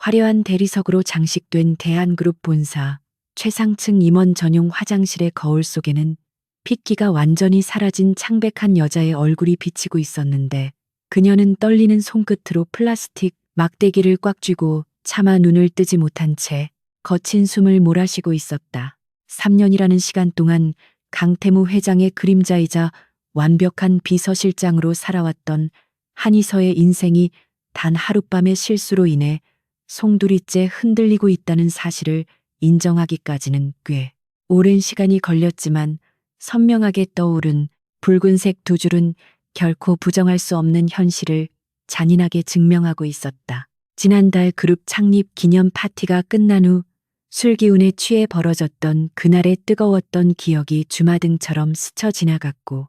화려한 대리석으로 장식된 대한그룹 본사 최상층 임원 전용 화장실의 거울 속에는 핏기가 완전히 사라진 창백한 여자의 얼굴이 비치고 있었는데, 그녀는 떨리는 손끝으로 플라스틱 막대기를 꽉 쥐고 차마 눈을 뜨지 못한 채 거친 숨을 몰아쉬고 있었다. 3년이라는 시간 동안 강태무 회장의 그림자이자 완벽한 비서실장으로 살아왔던 한이서의 인생이 단 하룻밤의 실수로 인해 송두리째 흔들리고 있다는 사실을 인정하기까지는 꽤 오랜 시간이 걸렸지만, 선명하게 떠오른 붉은색 두 줄은 결코 부정할 수 없는 현실을 잔인하게 증명하고 있었다. 지난달 그룹 창립 기념 파티가 끝난 후 술 기운에 취해 벌어졌던 그날의 뜨거웠던 기억이 주마등처럼 스쳐 지나갔고,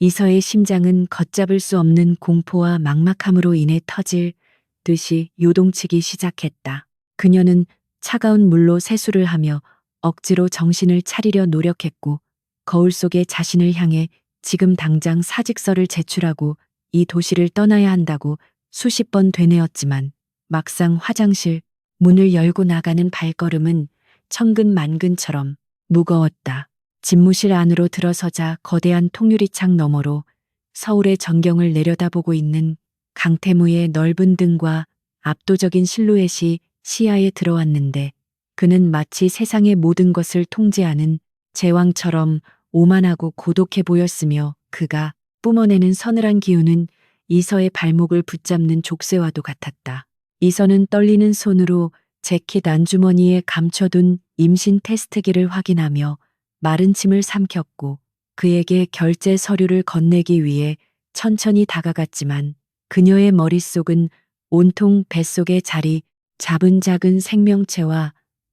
이서의 심장은 걷잡을 수 없는 공포와 막막함으로 인해 터질 듯이 요동치기 시작했다. 그녀는 차가운 물로 세수를 하며 억지로 정신을 차리려 노력했고, 거울 속의 자신을 향해 지금 당장 사직서를 제출하고 이 도시를 떠나야 한다고 수십 번 되뇌었지만, 막상 화장실 문을 열고 나가는 발걸음은 천근만근처럼 무거웠다. 집무실 안으로 들어서자 거대한 통유리창 너머로 서울의 전경을 내려다보고 있는 강태무의 넓은 등과 압도적인 실루엣이 시야에 들어왔는데, 그는 마치 세상의 모든 것을 통제하는 제왕처럼 오만하고 고독해 보였으며, 그가 뿜어내는 서늘한 기운은 이서의 발목을 붙잡는 족쇄와도 같았다. 이서는 떨리는 손으로 재킷 안주머니에 감춰둔 임신 테스트기를 확인하며 마른 침을 삼켰고, 그에게 결제 서류를 건네기 위해 천천히 다가갔지만, 그녀의 머릿속은 온통 뱃속의 자리 잡은 작은 생명체와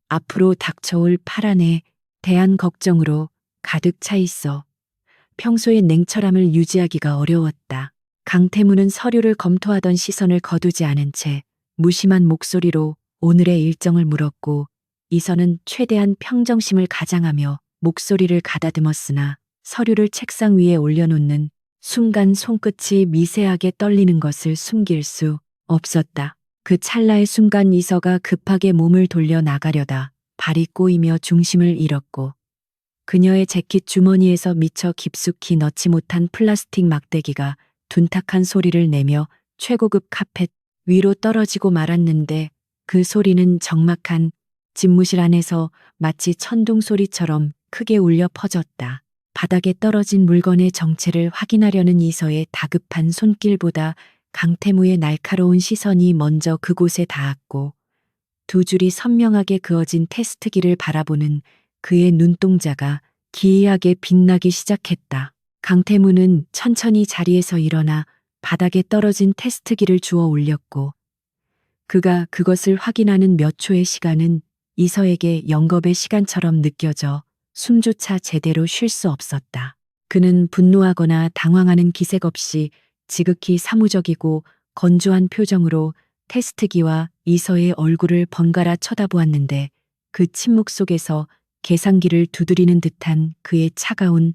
앞으로 닥쳐올 파란에 대한 걱정으로 가득 차 있어 평소의 냉철함을 유지하기가 어려웠다. 강태무는 서류를 검토하던 시선을 거두지 않은 채 무심한 목소리로 오늘의 일정을 물었고, 이서는 최대한 평정심을 가장하며 목소리를 가다듬었으나 서류를 책상 위에 올려놓는 순간 손끝이 미세하게 떨리는 것을 숨길 수 없었다. 그 찰나의 순간 이서가 급하게 몸을 돌려 나가려다 발이 꼬이며 중심을 잃었고, 그녀의 재킷 주머니에서 미처 깊숙이 넣지 못한 플라스틱 막대기가 둔탁한 소리를 내며 최고급 카펫 위로 떨어지고 말았는데, 그 소리는 적막한 집무실 안에서 마치 천둥 소리처럼 크게 울려 퍼졌다. 바닥에 떨어진 물건의 정체를 확인하려는 이서의 다급한 손길보다 강태무의 날카로운 시선이 먼저 그곳에 닿았고, 두 줄이 선명하게 그어진 테스트기를 바라보는 그의 눈동자가 기이하게 빛나기 시작했다. 강태무는 천천히 자리에서 일어나 바닥에 떨어진 테스트기를 주워 올렸고, 그가 그것을 확인하는 몇 초의 시간은 이서에게 영겁의 시간처럼 느껴져 숨조차 제대로 쉴 수 없었다. 그는 분노하거나 당황하는 기색 없이 지극히 사무적이고 건조한 표정으로 테스트기와 이서의 얼굴을 번갈아 쳐다보았는데, 그 침묵 속에서 계산기를 두드리는 듯한 그의 차가운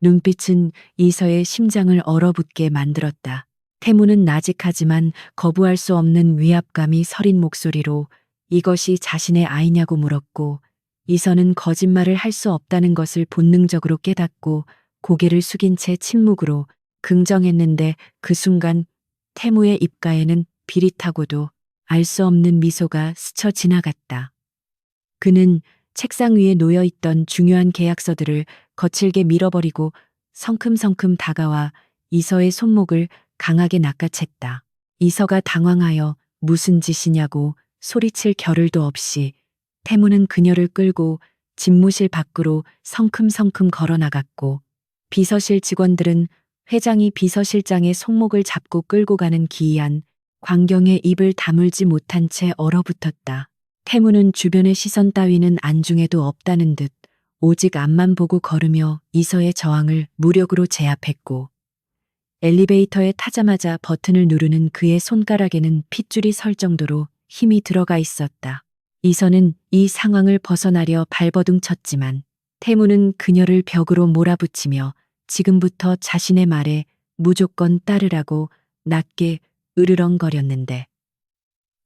눈빛은 이서의 심장을 얼어붙게 만들었다. 태무는 나직하지만 거부할 수 없는 위압감이 서린 목소리로 이것이 자신의 아이냐고 물었고, 이서는 거짓말을 할 수 없다는 것을 본능적으로 깨닫고 고개를 숙인 채 침묵으로 긍정했는데, 그 순간 태무의 입가에는 비릿하고도 알 수 없는 미소가 스쳐 지나갔다. 그는 책상 위에 놓여 있던 중요한 계약서들을 거칠게 밀어버리고 성큼성큼 다가와 이서의 손목을 강하게 낚아챘다. 이서가 당황하여 무슨 짓이냐고 소리칠 겨를도 없이 태무는 그녀를 끌고 집무실 밖으로 성큼성큼 걸어나갔고, 비서실 직원들은 회장이 비서실장의 손목을 잡고 끌고 가는 기이한 광경에 입을 다물지 못한 채 얼어붙었다. 태무는 주변의 시선 따위는 안중에도 없다는 듯 오직 앞만 보고 걸으며 이서의 저항을 무력으로 제압했고, 엘리베이터에 타자마자 버튼을 누르는 그의 손가락에는 핏줄이 설 정도로 힘이 들어가 있었다. 이서는 이 상황을 벗어나려 발버둥 쳤지만, 태무는 그녀를 벽으로 몰아붙이며 지금부터 자신의 말에 무조건 따르라고 낮게 으르렁거렸는데,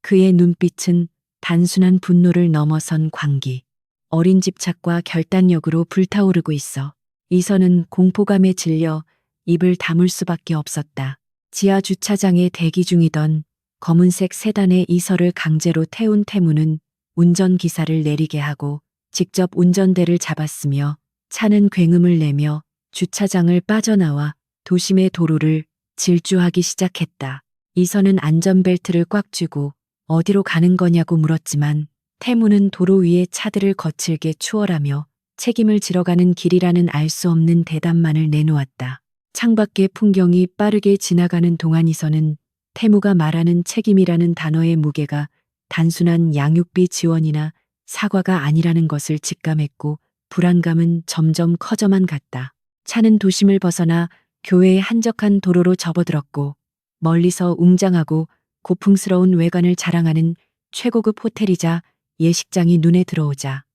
그의 눈빛은 단순한 분노를 넘어선 광기, 어린 집착과 결단력으로 불타오르고 있어 이선은 공포감에 질려 입을 다물 수밖에 없었다. 지하 주차장에 대기 중이던 검은색 세단에 이서를 강제로 태운 태무는 운전기사를 내리게 하고 직접 운전대를 잡았으며 차는 굉음을 내며 주차장을 빠져나와 도심의 도로를 질주하기 시작했다. 이선은 안전벨트를 꽉 쥐고 어디로 가는 거냐고 물었지만 태무는 도로 위의 차들을 거칠게 추월하며 책임을 지러가는 길이라는 알 수 없는 대답만을 내놓았다. 창밖의 풍경이 빠르게 지나가는 동안 이선은 태무가 말하는 책임이라는 단어의 무게가 단순한 양육비 지원이나 사과가 아니라는 것을 직감했고 불안감은 점점 커져만 갔다. 차는 도심을 벗어나 교외의 한적한 도로로 접어들었고 멀리서 웅장하고 고풍스러운 외관을 자랑하는 최고급 호텔이자 예식장이 눈에 들어오자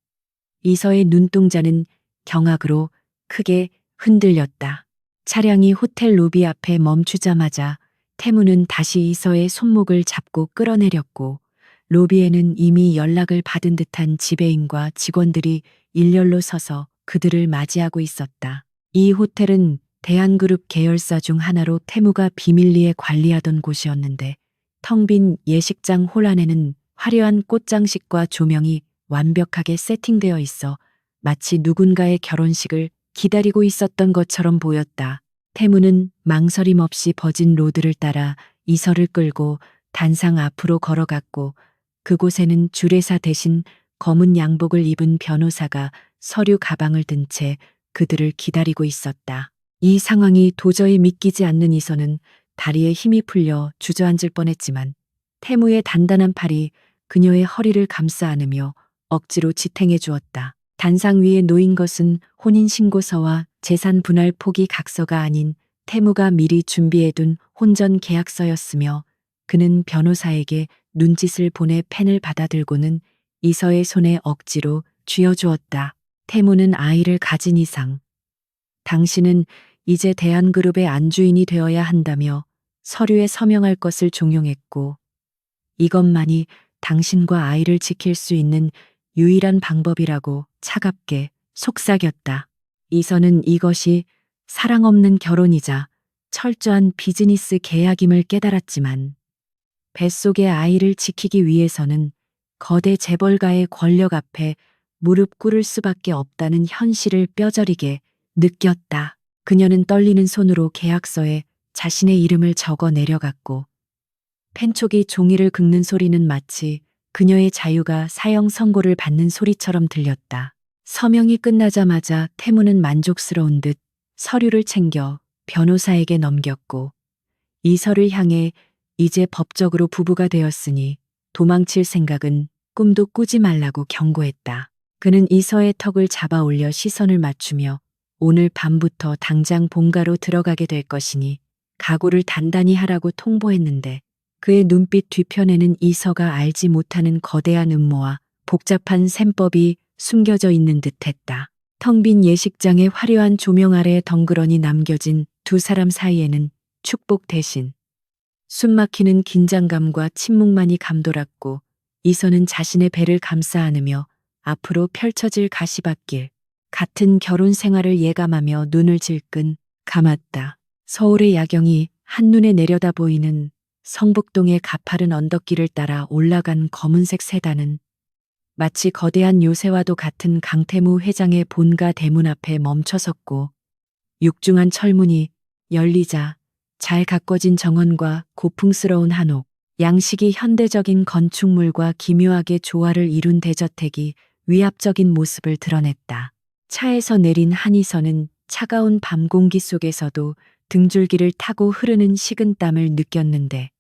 이서의 눈동자는 경악으로 크게 흔들렸다. 차량이 호텔 로비 앞에 멈추자마자 태무는 다시 이서의 손목을 잡고 끌어내렸고 로비에는 이미 연락을 받은 듯한 지배인과 직원들이 일렬로 서서 그들을 맞이하고 있었다. 이 호텔은 대한그룹 계열사 중 하나로 태무가 비밀리에 관리하던 곳이었는데 텅 빈 예식장 홀 안에는 화려한 꽃장식과 조명이 완벽하게 세팅되어 있어 마치 누군가의 결혼식을 기다리고 있었던 것처럼 보였다. 태무는 망설임 없이 버진 로드를 따라 이서를 끌고 단상 앞으로 걸어갔고 그곳에는 주례사 대신 검은 양복을 입은 변호사가 서류 가방을 든 채 그들을 기다리고 있었다. 이 상황이 도저히 믿기지 않는 이서는 다리에 힘이 풀려 주저앉을 뻔했지만 태무의 단단한 팔이 그녀의 허리를 감싸 안으며 억지로 지탱해 주었다. 단상 위에 놓인 것은 혼인신고서와 재산 분할 포기 각서가 아닌 태무가 미리 준비해둔 혼전 계약서였으며 그는 변호사에게 눈짓을 보내 펜을 받아들고는 이서의 손에 억지로 쥐어주었다. 태무는 아이를 가진 이상 당신은 이제 대한그룹의 안주인이 되어야 한다며 서류에 서명할 것을 종용했고 이것만이 당신과 아이를 지킬 수 있는 유일한 방법이라고 차갑게 속삭였다. 이서는 이것이 사랑 없는 결혼이자 철저한 비즈니스 계약임을 깨달았지만 뱃속의 아이를 지키기 위해서는 거대 재벌가의 권력 앞에 무릎 꿇을 수밖에 없다는 현실을 뼈저리게 느꼈다. 그녀는 떨리는 손으로 계약서에 자신의 이름을 적어 내려갔고 펜촉이 종이를 긁는 소리는 마치 그녀의 자유가 사형 선고를 받는 소리처럼 들렸다. 서명이 끝나자마자 태무는 만족스러운 듯 서류를 챙겨 변호사에게 넘겼고 이서를 향해 이제 법적으로 부부가 되었으니 도망칠 생각은 꿈도 꾸지 말라고 경고했다. 그는 이서의 턱을 잡아 올려 시선을 맞추며 오늘 밤부터 당장 본가로 들어가게 될 것이니 각오를 단단히 하라고 통보했는데 그의 눈빛 뒤편에는 이서가 알지 못하는 거대한 음모와 복잡한 셈법이 숨겨져 있는 듯했다. 텅 빈 예식장의 화려한 조명 아래에 덩그러니 남겨진 두 사람 사이에는 축복 대신 숨막히는 긴장감과 침묵만이 감돌았고 이서는 자신의 배를 감싸 안으며 앞으로 펼쳐질 가시밭길 같은 결혼 생활을 예감하며 눈을 질끈 감았다. 서울의 야경이 한눈에 내려다 보이는 성북동의 가파른 언덕길을 따라 올라간 검은색 세단은 마치 거대한 요새와도 같은 강태무 회장의 본가 대문 앞에 멈춰섰고 육중한 철문이 열리자 잘 가꿔진 정원과 고풍스러운 한옥, 양식이 현대적인 건축물과 기묘하게 조화를 이룬 대저택이 위압적인 모습을 드러냈다. 차에서 내린 한이선은 차가운 밤 공기 속에서도 등줄기를 타고 흐르는 식은땀을 느꼈는데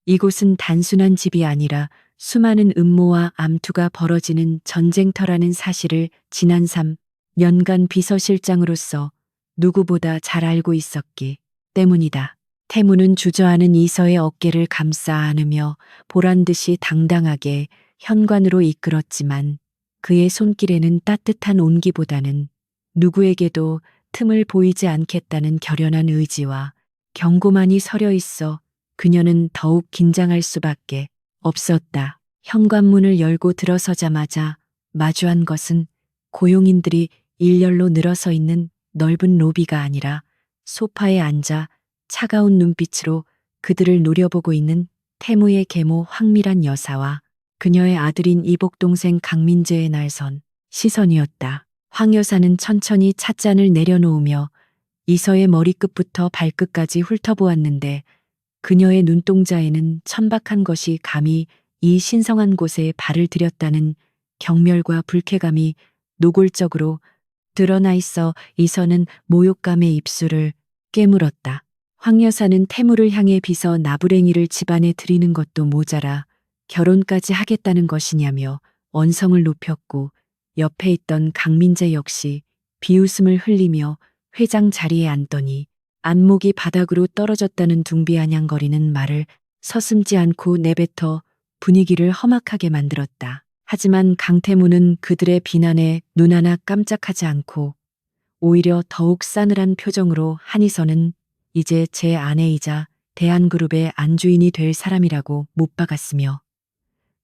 이곳은 단순한 집이 아니라 수많은 음모와 암투가 벌어지는 전쟁터라는 사실을 지난 3년간 비서실장으로서 누구보다 잘 알고 있었기 때문이다. 태무는 주저하는 이서의 어깨를 감싸 안으며 보란듯이 당당하게 현관으로 이끌었지만 그의 손길에는 따뜻한 온기보다는 누구에게도 틈을 보이지 않겠다는 결연한 의지와 경고만이 서려 있어 그녀는 더욱 긴장할 수밖에 없었다. 현관문을 열고 들어서자마자 마주한 것은 고용인들이 일렬로 늘어서 있는 넓은 로비가 아니라 소파에 앉아 차가운 눈빛으로 그들을 노려보고 있는 태무의 계모 황미란 여사와 그녀의 아들인 이복동생 강민재의 날선 시선이었다. 황 여사는 천천히 찻잔을 내려놓으며 이서의 머리끝부터 발끝까지 훑어보았는데 그녀의 눈동자에는 천박한 것이 감히 이 신성한 곳에 발을 들였다는 경멸과 불쾌감이 노골적으로 드러나 있어 이서는 모욕감의 입술을 깨물었다. 황 여사는 태무를 향해 비서 나부랭이를 집안에 들이는 것도 모자라 결혼까지 하겠다는 것이냐며 언성을 높였고 옆에 있던 강민재 역시 비웃음을 흘리며 회장 자리에 앉더니 안목이 바닥으로 떨어졌다는 둥비아냥거리는 말을 서슴지 않고 내뱉어 분위기를 험악하게 만들었다. 하지만 강태무는 그들의 비난에 눈 하나 깜짝하지 않고 오히려 더욱 싸늘한 표정으로 한이서는 이제 제 아내이자 대한그룹의 안주인이 될 사람이라고 못 박았으며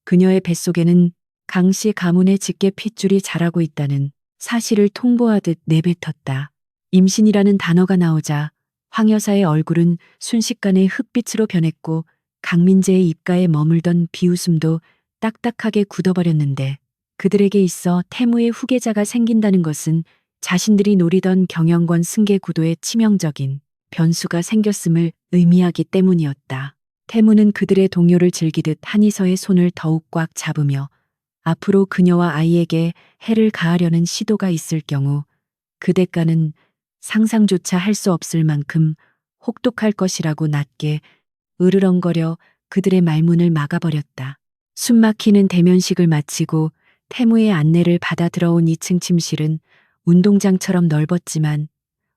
그녀의 뱃속에는 강씨 가문의 직계 핏줄이 자라고 있다는 사실을 통보하듯 내뱉었다. 임신이라는 단어가 나오자 황 여사의 얼굴은 순식간에 흑빛으로 변했고 강민재의 입가에 머물던 비웃음도 딱딱하게 굳어버렸는데 그들에게 있어 태무의 후계자가 생긴다는 것은 자신들이 노리던 경영권 승계 구도에 치명적인 변수가 생겼음을 의미하기 때문이었다. 태무는 그들의 동요를 즐기듯 한이서의 손을 더욱 꽉 잡으며 앞으로 그녀와 아이에게 해를 가하려는 시도가 있을 경우 그 대가는 상상조차 할 수 없을 만큼 혹독할 것이라고 낮게 으르렁거려 그들의 말문을 막아버렸다. 숨막히는 대면식을 마치고 태무의 안내를 받아 들어온 2층 침실은 운동장처럼 넓었지만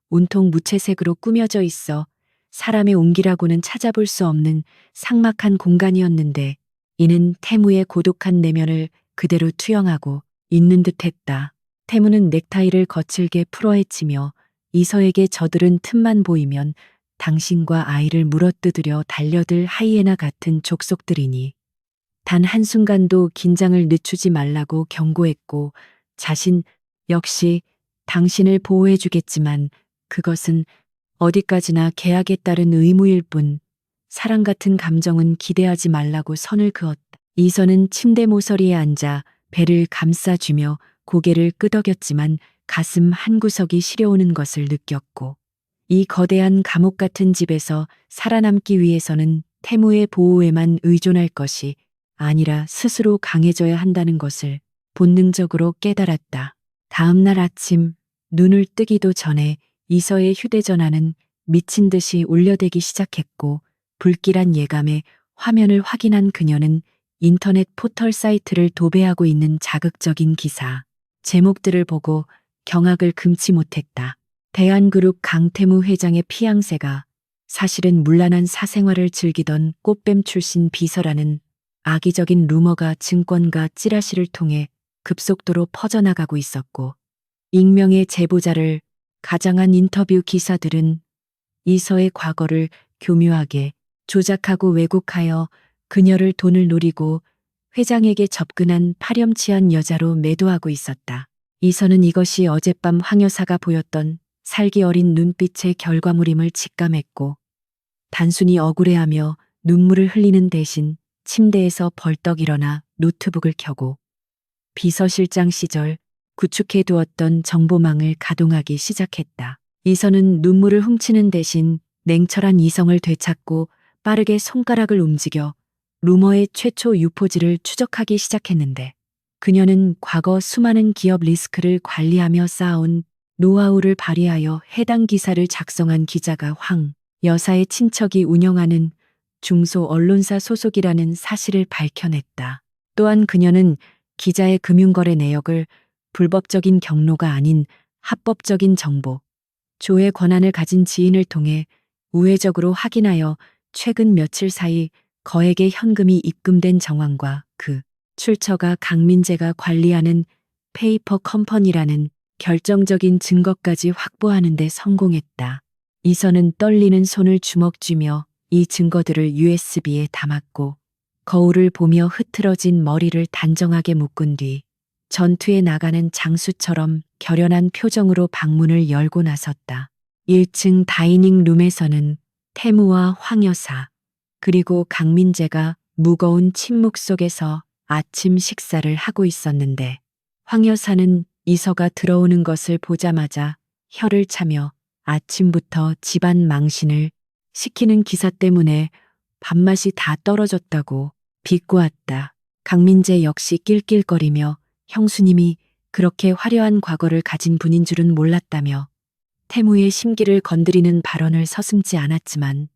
온통 무채색으로 꾸며져 있어 사람의 온기라고는 찾아볼 수 없는 삭막한 공간이었는데 이는 태무의 고독한 내면을 그대로 투영하고 있는 듯했다. 태무는 넥타이를 거칠게 풀어헤치며 이서에게 저들은 틈만 보이면 당신과 아이를 물어뜯으려 달려들 하이에나 같은 족속들이니 단 한순간도 긴장을 늦추지 말라고 경고했고 자신 역시 당신을 보호해주겠지만 그것은 어디까지나 계약에 따른 의무일 뿐 사랑 같은 감정은 기대하지 말라고 선을 그었다. 이서는 침대 모서리에 앉아 배를 감싸쥐며 고개를 끄덕였지만 가슴 한구석이 시려오는 것을 느꼈고 이 거대한 감옥 같은 집에서 살아남기 위해서는 태무의 보호에만 의존할 것이 아니라 스스로 강해져야 한다는 것을 본능적으로 깨달았다. 다음 날 아침 눈을 뜨기도 전에 이서의 휴대전화는 미친 듯이 울려대기 시작했고 불길한 예감에 화면을 확인한 그녀는 인터넷 포털 사이트를 도배하고 있는 자극적인 기사 제목들을 보고 경악을 금치 못했다. 대한그룹 강태무 회장의 피양새가 사실은 문란한 사생활을 즐기던 꽃뱀 출신 비서라는 악의적인 루머가 증권가 찌라시를 통해 급속도로 퍼져나가고 있었고 익명의 제보자를 가장한 인터뷰 기사들은 이서의 과거를 교묘하게 조작하고 왜곡하여 그녀를 돈을 노리고 회장에게 접근한 파렴치한 여자로 매도하고 있었다. 이서는 이것이 어젯밤 황 여사가 보였던 살기 어린 눈빛의 결과물임을 직감했고 단순히 억울해하며 눈물을 흘리는 대신 침대에서 벌떡 일어나 노트북을 켜고 비서실장 시절 구축해 두었던 정보망을 가동하기 시작했다. 이서는 눈물을 훔치는 대신 냉철한 이성을 되찾고 빠르게 손가락을 움직여 루머의 최초 유포지를 추적하기 시작했는데 그녀는 과거 수많은 기업 리스크를 관리하며 쌓아온 노하우를 발휘하여 해당 기사를 작성한 기자가 황 여사의 친척이 운영하는 중소 언론사 소속이라는 사실을 밝혀냈다. 또한 그녀는 기자의 금융거래 내역을 불법적인 경로가 아닌 합법적인 정보, 조회 권한을 가진 지인을 통해 우회적으로 확인하여 최근 며칠 사이 거액의 현금이 입금된 정황과 그 출처가 강민재가 관리하는 페이퍼 컴퍼니라는 결정적인 증거까지 확보하는 데 성공했다. 이서는 떨리는 손을 주먹 쥐며 이 증거들을 USB에 담았고 거울을 보며 흐트러진 머리를 단정하게 묶은 뒤 전투에 나가는 장수처럼 결연한 표정으로 방문을 열고 나섰다. 1층 다이닝 룸에서는 태무와 황여사 그리고 강민재가 무거운 침묵 속에서 아침 식사를 하고 있었는데 황여사는 이서가 들어오는 것을 보자마자 혀를 차며 아침부터 집안 망신을 시키는 기사 때문에 밥맛이 다 떨어졌다고 비꼬았다. 강민재 역시 낄낄거리며 형수님이 그렇게 화려한 과거를 가진 분인 줄은 몰랐다며 태무의 심기를 건드리는 발언을 서슴지 않았지만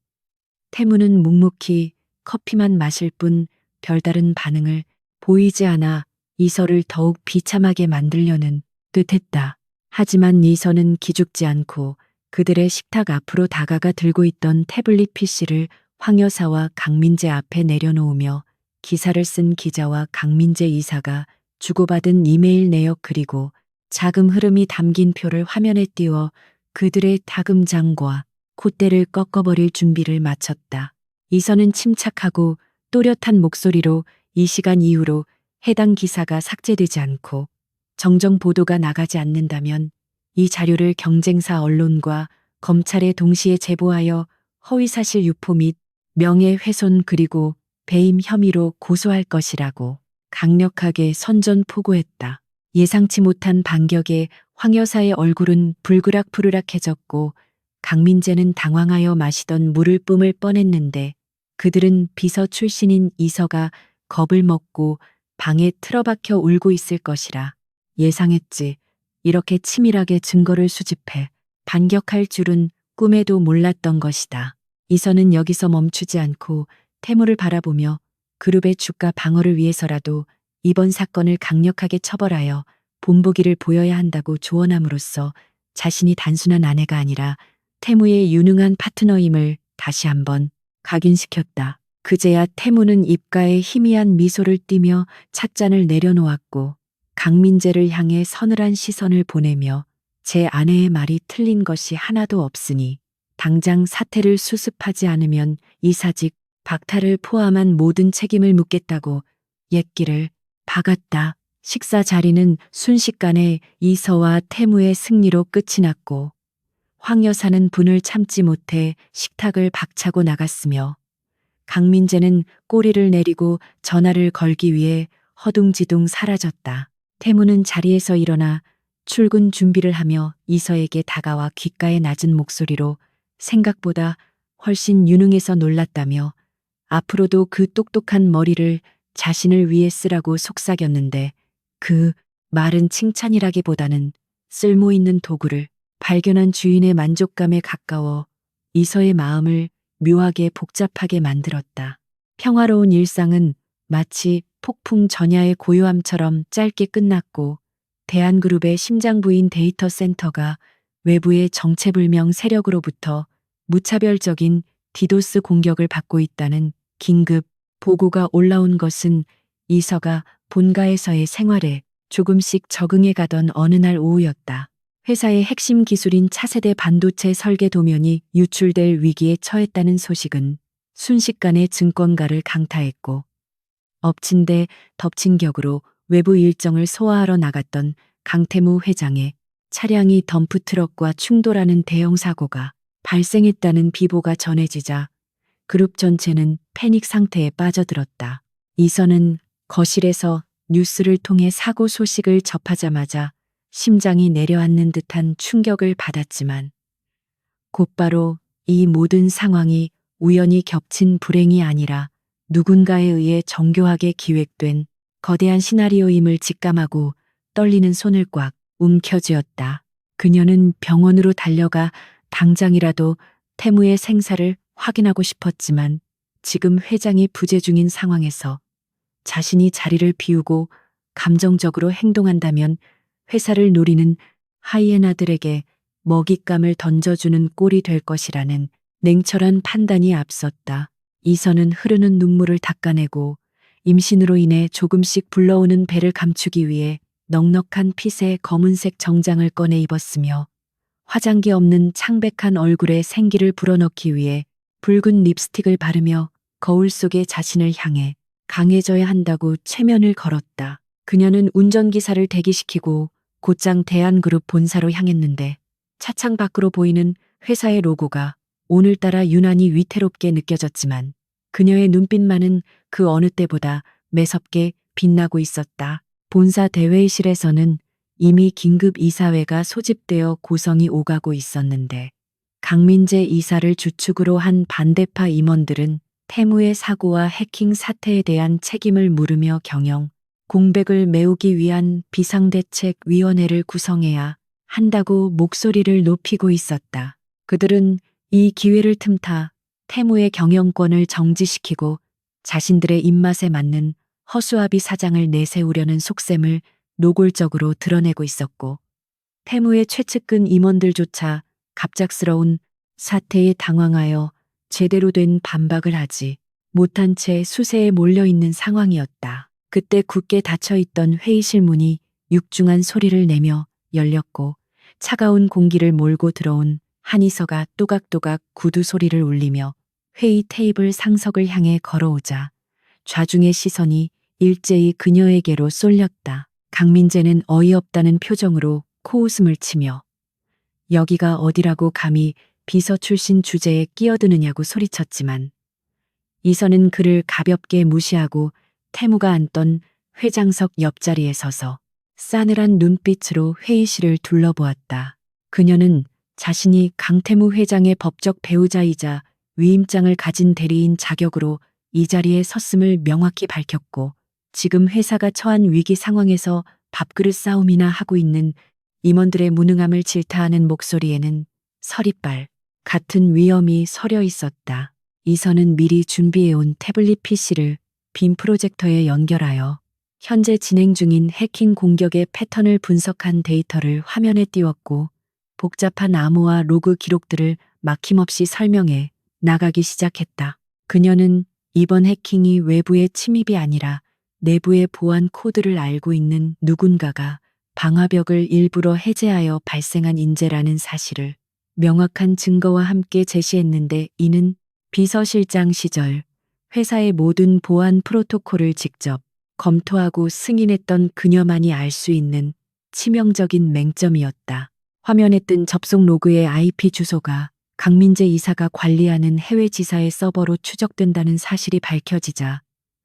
태무는 묵묵히 커피만 마실 뿐 별다른 반응을 보이지 않아 이서를 더욱 비참하게 만들려는 듯했다. 하지만 이서는 기죽지 않고 그들의 식탁 앞으로 다가가 들고 있던 태블릿 PC를 황여사와 강민재 앞에 내려놓으며 기사를 쓴 기자와 강민재 이사가 주고받은 이메일 내역 그리고 자금 흐름이 담긴 표를 화면에 띄워 그들의 다금장과 콧대를 꺾어버릴 준비를 마쳤다. 이서는 침착하고 또렷한 목소리로 이 시간 이후로 해당 기사가 삭제되지 않고 정정 보도가 나가지 않는다면 이 자료를 경쟁사 언론과 검찰에 동시에 제보하여 허위사실 유포 및 명예훼손 그리고 배임 혐의로 고소할 것이라고 강력하게 선전포고했다. 예상치 못한 반격에 황 여사의 얼굴은 불그락푸르락해졌고 강민재는 당황하여 마시던 물을 뿜을 뻔했는데 그들은 비서 출신인 이서가 겁을 먹고 방에 틀어박혀 울고 있을 것이라 예상했지. 이렇게 치밀하게 증거를 수집해 반격할 줄은 꿈에도 몰랐던 것이다. 이서는 여기서 멈추지 않고 태무를 바라보며 그룹의 주가 방어를 위해서라도 이번 사건을 강력하게 처벌하여 본보기를 보여야 한다고 조언함으로써 자신이 단순한 아내가 아니라 태무의 유능한 파트너임을 다시 한번 각인시켰다. 그제야 태무는 입가에 희미한 미소를 띠며 찻잔을 내려놓았고 강민재를 향해 서늘한 시선을 보내며 제 아내의 말이 틀린 것이 하나도 없으니 당장 사태를 수습하지 않으면 이사직 박탈을 포함한 모든 책임을 묻겠다고 옛길을 박았다. 식사 자리는 순식간에 이서와 태무의 승리로 끝이 났고 황 여사는 분을 참지 못해 식탁을 박차고 나갔으며 강민재는 꼬리를 내리고 전화를 걸기 위해 허둥지둥 사라졌다. 태무는 자리에서 일어나 출근 준비를 하며 이서에게 다가와 귓가에 낮은 목소리로 생각보다 훨씬 유능해서 놀랐다며 앞으로도 그 똑똑한 머리를 자신을 위해 쓰라고 속삭였는데 그 말은 칭찬이라기보다는 쓸모있는 도구를 발견한 주인의 만족감에 가까워 이서의 마음을 묘하게 복잡하게 만들었다. 평화로운 일상은 마치 폭풍 전야의 고요함처럼 짧게 끝났고 대한그룹의 심장부인 데이터 센터가 외부의 정체불명 세력으로부터 무차별적인 디도스 공격을 받고 있다는 긴급 보고가 올라온 것은 이서가 본가에서의 생활에 조금씩 적응해 가던 어느 날 오후였다. 회사의 핵심 기술인 차세대 반도체 설계 도면이 유출될 위기에 처했다는 소식은 순식간에 증권가를 강타했고 엎친 데 덮친 격으로 외부 일정을 소화하러 나갔던 강태무 회장의 차량이 덤프트럭과 충돌하는 대형 사고가 발생했다는 비보가 전해지자 그룹 전체는 패닉 상태에 빠져들었다. 이서는 거실에서 뉴스를 통해 사고 소식을 접하자마자 심장이 내려앉는 듯한 충격을 받았지만 곧바로 이 모든 상황이 우연히 겹친 불행이 아니라 누군가에 의해 정교하게 기획된 거대한 시나리오임을 직감하고 떨리는 손을 꽉 움켜쥐었다. 그녀는 병원으로 달려가 당장이라도 태무의 생사를 확인하고 싶었지만 지금 회장이 부재 중인 상황에서 자신이 자리를 비우고 감정적으로 행동한다면 회사를 노리는 하이에나들에게 먹잇감을 던져주는 꼴이 될 것이라는 냉철한 판단이 앞섰다. 이서는 흐르는 눈물을 닦아내고 임신으로 인해 조금씩 불러오는 배를 감추기 위해 넉넉한 핏의 검은색 정장을 꺼내 입었으며 화장기 없는 창백한 얼굴에 생기를 불어넣기 위해 붉은 립스틱을 바르며 거울 속의 자신을 향해 강해져야 한다고 체면을 걸었다. 그녀는 운전기사를 대기시키고 곧장 대한그룹 본사로 향했는데 차창 밖으로 보이는 회사의 로고가 오늘따라 유난히 위태롭게 느껴졌지만 그녀의 눈빛만은 그 어느 때보다 매섭게 빛나고 있었다. 본사 대회의실에서는 이미 긴급 이사회가 소집되어 고성이 오가고 있었는데 강민재 이사를 주축으로 한 반대파 임원들은 태무의 사고와 해킹 사태에 대한 책임을 물으며 경영, 공백을 메우기 위한 비상대책위원회를 구성해야 한다고 목소리를 높이고 있었다. 그들은 이 기회를 틈타 태무의 경영권을 정지시키고 자신들의 입맛에 맞는 허수아비 사장을 내세우려는 속셈을 노골적으로 드러내고 있었고 태무의 최측근 임원들조차 갑작스러운 사태에 당황하여 제대로 된 반박을 하지 못한 채 수세에 몰려있는 상황이었다. 그때 굳게 닫혀있던 회의실 문이 육중한 소리를 내며 열렸고 차가운 공기를 몰고 들어온 한의서가 또각또각 구두 소리를 울리며 회의 테이블 상석을 향해 걸어오자 좌중의 시선이 일제히 그녀에게로 쏠렸다. 강민재는 어이없다는 표정으로 코웃음을 치며 여기가 어디라고 감히 비서 출신 주제에 끼어드느냐고 소리쳤지만 이선은 그를 가볍게 무시하고 태무가 앉던 회장석 옆자리에 서서 싸늘한 눈빛으로 회의실을 둘러보았다. 그녀는 자신이 강태무 회장의 법적 배우자이자 위임장을 가진 대리인 자격으로 이 자리에 섰음을 명확히 밝혔고 지금 회사가 처한 위기 상황에서 밥그릇 싸움이나 하고 있는 임원들의 무능함을 질타하는 목소리에는 서리빨 같은 위엄이 서려 있었다. 이선은 미리 준비해온 태블릿 PC를 빔 프로젝터에 연결하여 현재 진행 중인 해킹 공격의 패턴을 분석한 데이터를 화면에 띄웠고 복잡한 암호화 로그 기록들을 막힘없이 설명해 나가기 시작했다. 그녀는 이번 해킹이 외부의 침입이 아니라 내부의 보안 코드를 알고 있는 누군가가 방화벽을 일부러 해제하여 발생한 인재라는 사실을 명확한 증거와 함께 제시했는데 이는 비서실장 시절 회사의 모든 보안 프로토콜을 직접 검토하고 승인했던 그녀만이 알 수 있는 치명적인 맹점이었다. 화면에 뜬 접속 로그의 IP 주소가 강민재 이사가 관리하는 해외 지사의 서버로 추적된다는 사실이 밝혀지자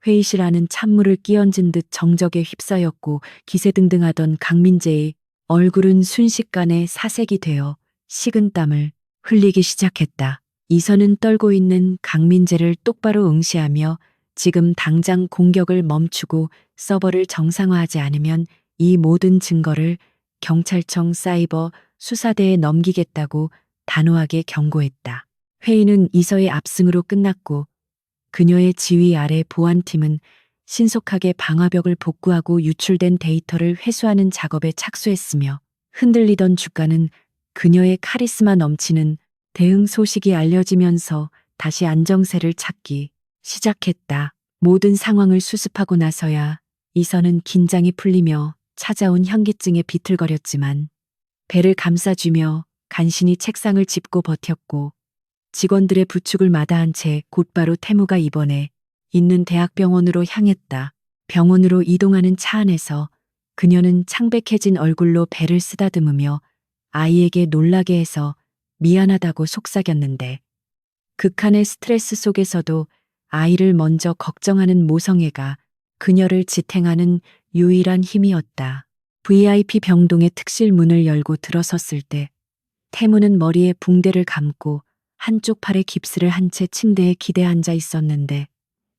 회의실 안은 찬물을 끼얹은 듯 정적에 휩싸였고 기세등등하던 강민재의 얼굴은 순식간에 사색이 되어 식은땀을 흘리기 시작했다. 이선은 떨고 있는 강민재를 똑바로 응시하며 지금 당장 공격을 멈추고 서버를 정상화하지 않으면 이 모든 증거를 경찰청 사이버 수사대에 넘기겠다고 단호하게 경고했다. 회의는 이서의 압승으로 끝났고 그녀의 지휘 아래 보안팀은 신속하게 방화벽을 복구하고 유출된 데이터를 회수하는 작업에 착수했으며 흔들리던 주가는 그녀의 카리스마 넘치는 대응 소식이 알려지면서 다시 안정세를 찾기 시작했다. 모든 상황을 수습하고 나서야 이선은 긴장이 풀리며 찾아온 현기증에 비틀거렸지만 배를 감싸쥐며 간신히 책상을 짚고 버텼고 직원들의 부축을 마다한 채 곧바로 태무가 입원해 있는 대학병원으로 향했다. 병원으로 이동하는 차 안에서 그녀는 창백해진 얼굴로 배를 쓰다듬으며 아이에게 놀라게 해서 미안하다고 속삭였는데 극한의 스트레스 속에서도 아이를 먼저 걱정하는 모성애가 그녀를 지탱하는 유일한 힘이었다. VIP 병동의 특실 문을 열고 들어섰을 때 태무는 머리에 붕대를 감고 한쪽 팔에 깁스를 한 채 침대에 기대 앉아 있었는데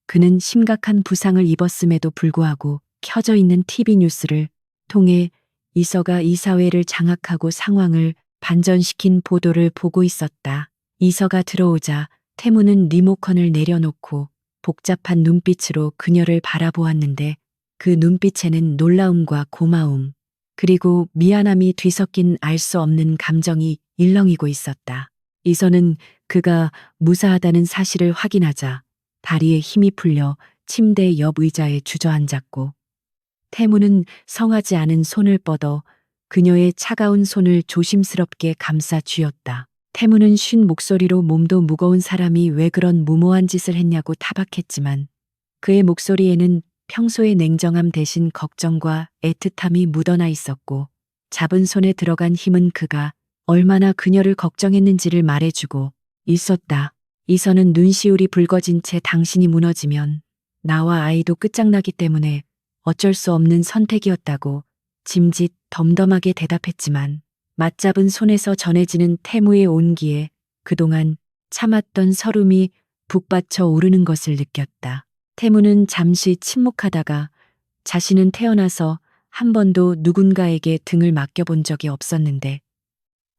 그는 심각한 부상을 입었음에도 불구하고 켜져 있는 TV 뉴스를 통해 이서가 이사회를 장악하고 상황을 반전시킨 보도를 보고 있었다. 이서가 들어오자 태무는 리모컨을 내려놓고 복잡한 눈빛으로 그녀를 바라보았는데 그 눈빛에는 놀라움과 고마움 그리고 미안함이 뒤섞인 알 수 없는 감정이 일렁이고 있었다. 이서는 그가 무사하다는 사실을 확인하자 다리에 힘이 풀려 침대 옆 의자에 주저앉았고 태무는 성하지 않은 손을 뻗어 그녀의 차가운 손을 조심스럽게 감싸 쥐었다. 태무는 쉰 목소리로 몸도 무거운 사람이 왜 그런 무모한 짓을 했냐고 타박했지만 그의 목소리에는 평소의 냉정함 대신 걱정과 애틋함이 묻어나 있었고, 잡은 손에 들어간 힘은 그가 얼마나 그녀를 걱정했는지를 말해주고 있었다. 이서는 눈시울이 붉어진 채 당신이 무너지면 나와 아이도 끝장나기 때문에 어쩔 수 없는 선택이었다고 짐짓 덤덤하게 대답했지만, 맞잡은 손에서 전해지는 태무의 온기에 그동안 참았던 서름이 북받쳐 오르는 것을 느꼈다. 태무는 잠시 침묵하다가 자신은 태어나서 한 번도 누군가에게 등을 맡겨본 적이 없었는데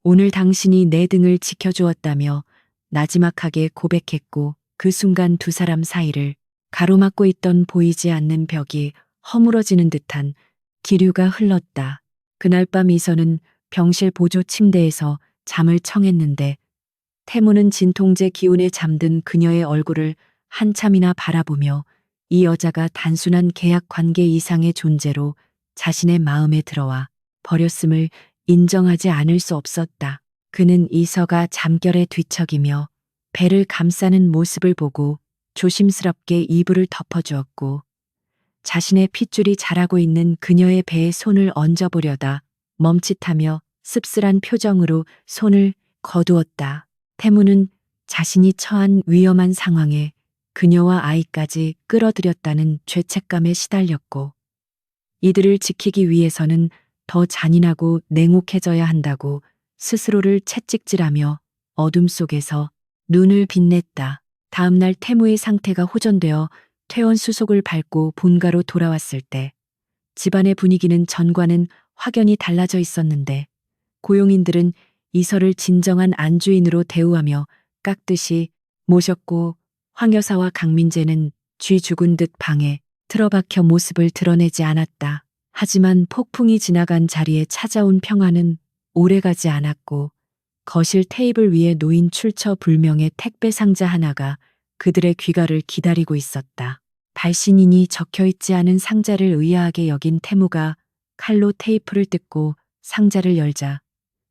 오늘 당신이 내 등을 지켜주었다며 나지막하게 고백했고, 그 순간 두 사람 사이를 가로막고 있던 보이지 않는 벽이 허물어지는 듯한 기류가 흘렀다. 그날 밤 이서는 병실 보조 침대에서 잠을 청했는데 태무는 진통제 기운에 잠든 그녀의 얼굴을 한참이나 바라보며 이 여자가 단순한 계약 관계 이상의 존재로 자신의 마음에 들어와 버렸음을 인정하지 않을 수 없었다. 그는 이서가 잠결에 뒤척이며 배를 감싸는 모습을 보고 조심스럽게 이불을 덮어주었고, 자신의 핏줄이 자라고 있는 그녀의 배에 손을 얹어보려다 멈칫하며 씁쓸한 표정으로 손을 거두었다. 태무는 자신이 처한 위험한 상황에 그녀와 아이까지 끌어들였다는 죄책감에 시달렸고, 이들을 지키기 위해서는 더 잔인하고 냉혹해져야 한다고 스스로를 채찍질하며 어둠 속에서 눈을 빛냈다. 다음날 태무의 상태가 호전되어 퇴원 수속을 밟고 본가로 돌아왔을 때 집안의 분위기는 전과는 확연히 달라져 있었는데, 고용인들은 이서를 진정한 안주인으로 대우하며 깍듯이 모셨고, 황 여사와 강민재는 쥐 죽은 듯 방에 틀어박혀 모습을 드러내지 않았다. 하지만 폭풍이 지나간 자리에 찾아온 평화는 오래가지 않았고, 거실 테이블 위에 놓인 출처불명의 택배 상자 하나가 그들의 귀가를 기다리고 있었다. 발신인이 적혀있지 않은 상자를 의아하게 여긴 태무가 칼로 테이프를 뜯고 상자를 열자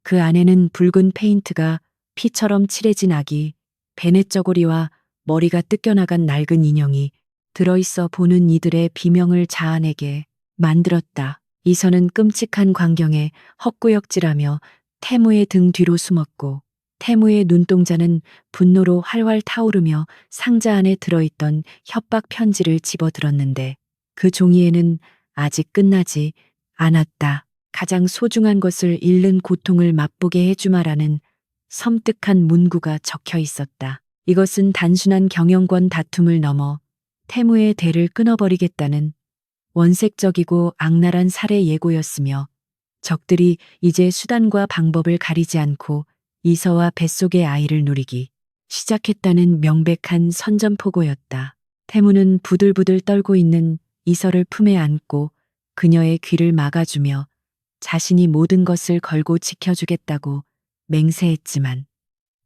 그 안에는 붉은 페인트가 피처럼 칠해진 아기, 베넷 저고리와 머리가 뜯겨나간 낡은 인형이 들어있어 보는 이들의 비명을 자아내게 만들었다. 이서는 끔찍한 광경에 헛구역질하며 태무의 등 뒤로 숨었고, 태무의 눈동자는 분노로 활활 타오르며 상자 안에 들어있던 협박 편지를 집어들었는데 그 종이에는 아직 끝나지 않았다. 가장 소중한 것을 잃는 고통을 맛보게 해주마라는 섬뜩한 문구가 적혀 있었다. 이것은 단순한 경영권 다툼을 넘어 태무의 대를 끊어버리겠다는 원색적이고 악랄한 살해 예고였으며, 적들이 이제 수단과 방법을 가리지 않고 이서와 뱃속의 아이를 누리기 시작했다는 명백한 선전포고였다. 태무는 부들부들 떨고 있는 이서를 품에 안고 그녀의 귀를 막아주며 자신이 모든 것을 걸고 지켜주겠다고 맹세했지만,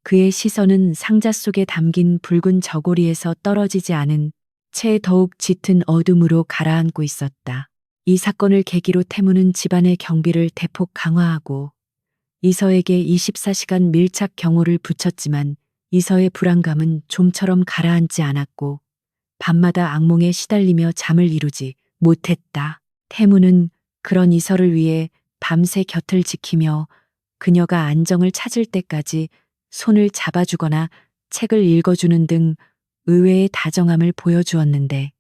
그의 시선은 상자 속에 담긴 붉은 저고리에서 떨어지지 않은 채 더욱 짙은 어둠으로 가라앉고 있었다. 이 사건을 계기로 태무는 집안의 경비를 대폭 강화하고 이서에게 24시간 밀착 경호를 붙였지만, 이서의 불안감은 좀처럼 가라앉지 않았고 밤마다 악몽에 시달리며 잠을 이루지 못했다. 태무는 그런 이서를 위해 밤새 곁을 지키며 그녀가 안정을 찾을 때까지 손을 잡아주거나 책을 읽어주는 등 의외의 다정함을 보여주었는데,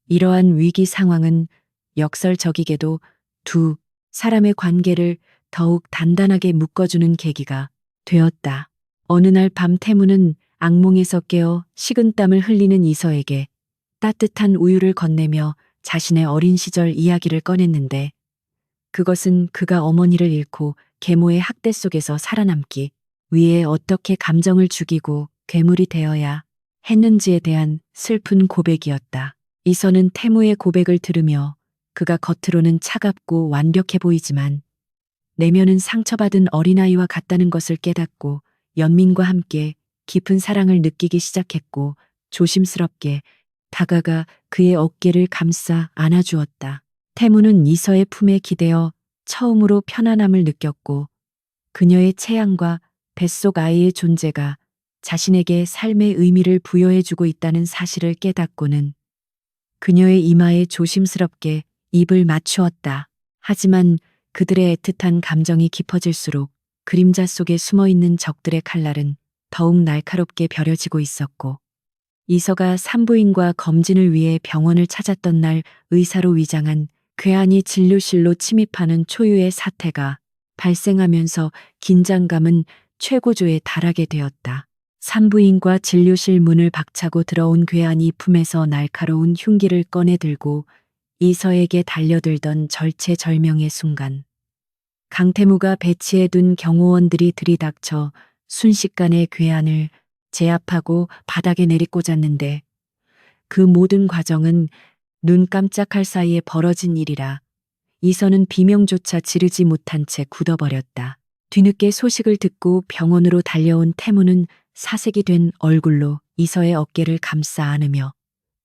이러한 위기 상황은 역설적이게도 두 사람의 관계를 더욱 단단하게 묶어주는 계기가 되었다. 어느 날 밤 태무는 악몽에서 깨어 식은땀을 흘리는 이서에게 따뜻한 우유를 건네며 자신의 어린 시절 이야기를 꺼냈는데, 그것은 그가 어머니를 잃고 계모의 학대 속에서 살아남기 위해 어떻게 감정을 죽이고 괴물이 되어야 했는지에 대한 슬픈 고백이었다. 이서는 태무의 고백을 들으며 그가 겉으로는 차갑고 완벽해 보이지만 내면은 상처받은 어린아이와 같다는 것을 깨닫고 연민과 함께 깊은 사랑을 느끼기 시작했고, 조심스럽게 다가가 그의 어깨를 감싸 안아주었다. 태무는 이서의 품에 기대어 처음으로 편안함을 느꼈고, 그녀의 체향과 뱃속 아이의 존재가 자신에게 삶의 의미를 부여해주고 있다는 사실을 깨닫고는 그녀의 이마에 조심스럽게 입을 맞추었다. 하지만 그들의 애틋한 감정이 깊어질수록 그림자 속에 숨어있는 적들의 칼날은 더욱 날카롭게 벼려지고 있었고, 이서가 산부인과 검진을 위해 병원을 찾았던 날 의사로 위장한 괴한이 진료실로 침입하는 초유의 사태가 발생하면서 긴장감은 최고조에 달하게 되었다. 산부인과 진료실 문을 박차고 들어온 괴한이 품에서 날카로운 흉기를 꺼내 들고 이서에게 달려들던 절체절명의 순간, 강태무가 배치해둔 경호원들이 들이닥쳐 순식간에 괴한을 제압하고 바닥에 내리꽂았는데, 그 모든 과정은 눈 깜짝할 사이에 벌어진 일이라 이서는 비명조차 지르지 못한 채 굳어버렸다. 뒤늦게 소식을 듣고 병원으로 달려온 태무는 사색이 된 얼굴로 이서의 어깨를 감싸 안으며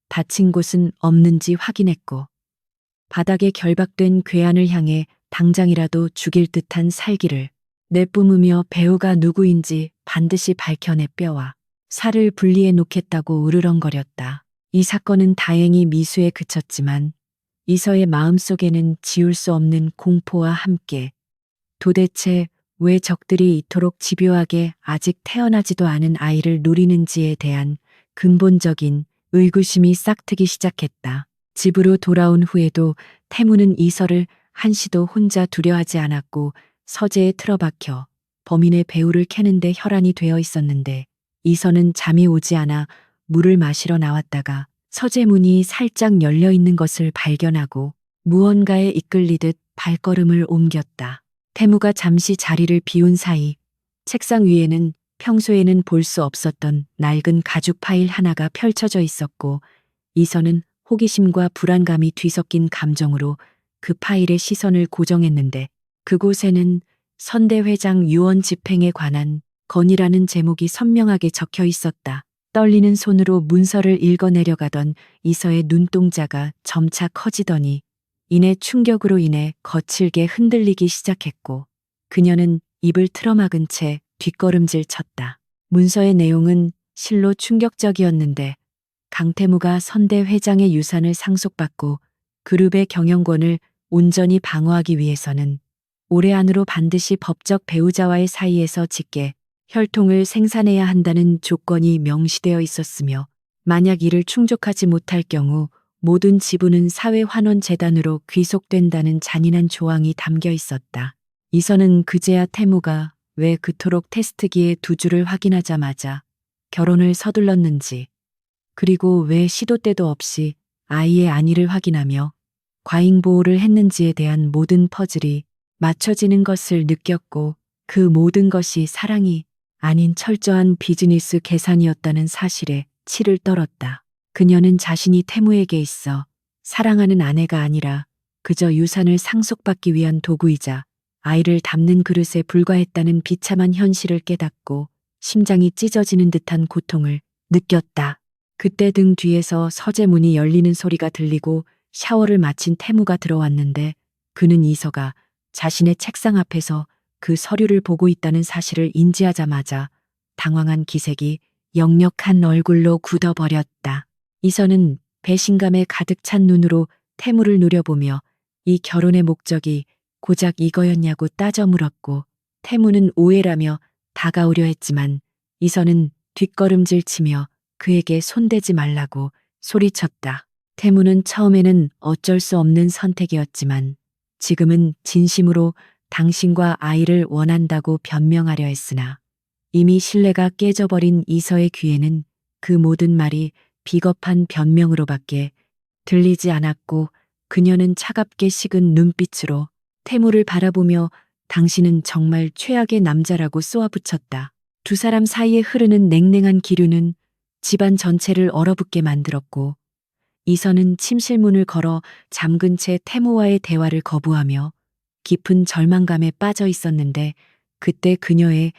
다친 곳은 없는지 확인했고, 바닥에 결박된 괴한을 향해 당장이라도 죽일 듯한 살기를 내뿜으며 배우가 누구인지 반드시 밝혀내 뼈와 살을 분리해 놓겠다고 으르렁거렸다. 이 사건은 다행히 미수에 그쳤지만 이서의 마음속에는 지울 수 없는 공포와 함께 도대체 왜 적들이 이토록 집요하게 아직 태어나지도 않은 아이를 노리는지에 대한 근본적인 의구심이 싹트기 시작했다. 집으로 돌아온 후에도 태무는 이서를 한시도 혼자 두려워하지 않았고 서재에 틀어박혀 범인의 배우를 캐는데 혈안이 되어 있었는데, 이서는 잠이 오지 않아 물을 마시러 나왔다가 서재 문이 살짝 열려 있는 것을 발견하고 무언가에 이끌리듯 발걸음을 옮겼다. 태무가 잠시 자리를 비운 사이 책상 위에는 평소에는 볼 수 없었던 낡은 가죽 파일 하나가 펼쳐져 있었고, 이서는 호기심과 불안감이 뒤섞인 감정으로 그 파일에 시선을 고정했는데, 그곳에는 선대회장 유언 집행에 관한 건이라는 제목이 선명하게 적혀 있었다. 떨리는 손으로 문서를 읽어내려가던 이서의 눈동자가 점차 커지더니 이내 충격으로 인해 거칠게 흔들리기 시작했고, 그녀는 입을 틀어막은 채 뒷걸음질 쳤다. 문서의 내용은 실로 충격적이었는데, 강태무가 선대 회장의 유산을 상속받고 그룹의 경영권을 온전히 방어하기 위해서는 올해 안으로 반드시 법적 배우자와의 사이에서 직계 혈통을 생산해야 한다는 조건이 명시되어 있었으며, 만약 이를 충족하지 못할 경우 모든 지분은 사회환원재단으로 귀속된다는 잔인한 조항이 담겨 있었다. 이서는 그제야 태무가 왜 그토록 테스트기에 두 줄을 확인하자마자 결혼을 서둘렀는지, 그리고 왜 시도 때도 없이 아이의 안위를 확인하며 과잉보호를 했는지에 대한 모든 퍼즐이 맞춰지는 것을 느꼈고, 그 모든 것이 사랑이 아닌 철저한 비즈니스 계산이었다는 사실에 치를 떨었다. 그녀는 자신이 태무에게 있어 사랑하는 아내가 아니라 그저 유산을 상속받기 위한 도구이자 아이를 담는 그릇에 불과했다는 비참한 현실을 깨닫고 심장이 찢어지는 듯한 고통을 느꼈다. 그때 등 뒤에서 서재 문이 열리는 소리가 들리고 샤워를 마친 태무가 들어왔는데, 그는 이서가 자신의 책상 앞에서 그 서류를 보고 있다는 사실을 인지하자마자 당황한 기색이 역력한 얼굴로 굳어버렸다. 이서는 배신감에 가득 찬 눈으로 태무를 노려보며 이 결혼의 목적이 고작 이거였냐고 따져 물었고, 태무는 오해라며 다가오려 했지만 이서는 뒷걸음질 치며 그에게 손대지 말라고 소리쳤다. 태무는 처음에는 어쩔 수 없는 선택이었지만 지금은 진심으로 당신과 아이를 원한다고 변명하려 했으나, 이미 신뢰가 깨져버린 이서의 귀에는 그 모든 말이 비겁한 변명으로밖에 들리지 않았고, 그녀는 차갑게 식은 눈빛으로 태무를 바라보며 당신은 정말 최악의 남자라고 쏘아붙였다. 두 사람 사이에 흐르는 냉랭한 기류는 집안 전체를 얼어붙게 만들었고, 이서는 침실문을 걸어 잠근 채 태무와의 대화를 거부하며 깊은 절망감에 빠져 있었는데, 그때 그녀의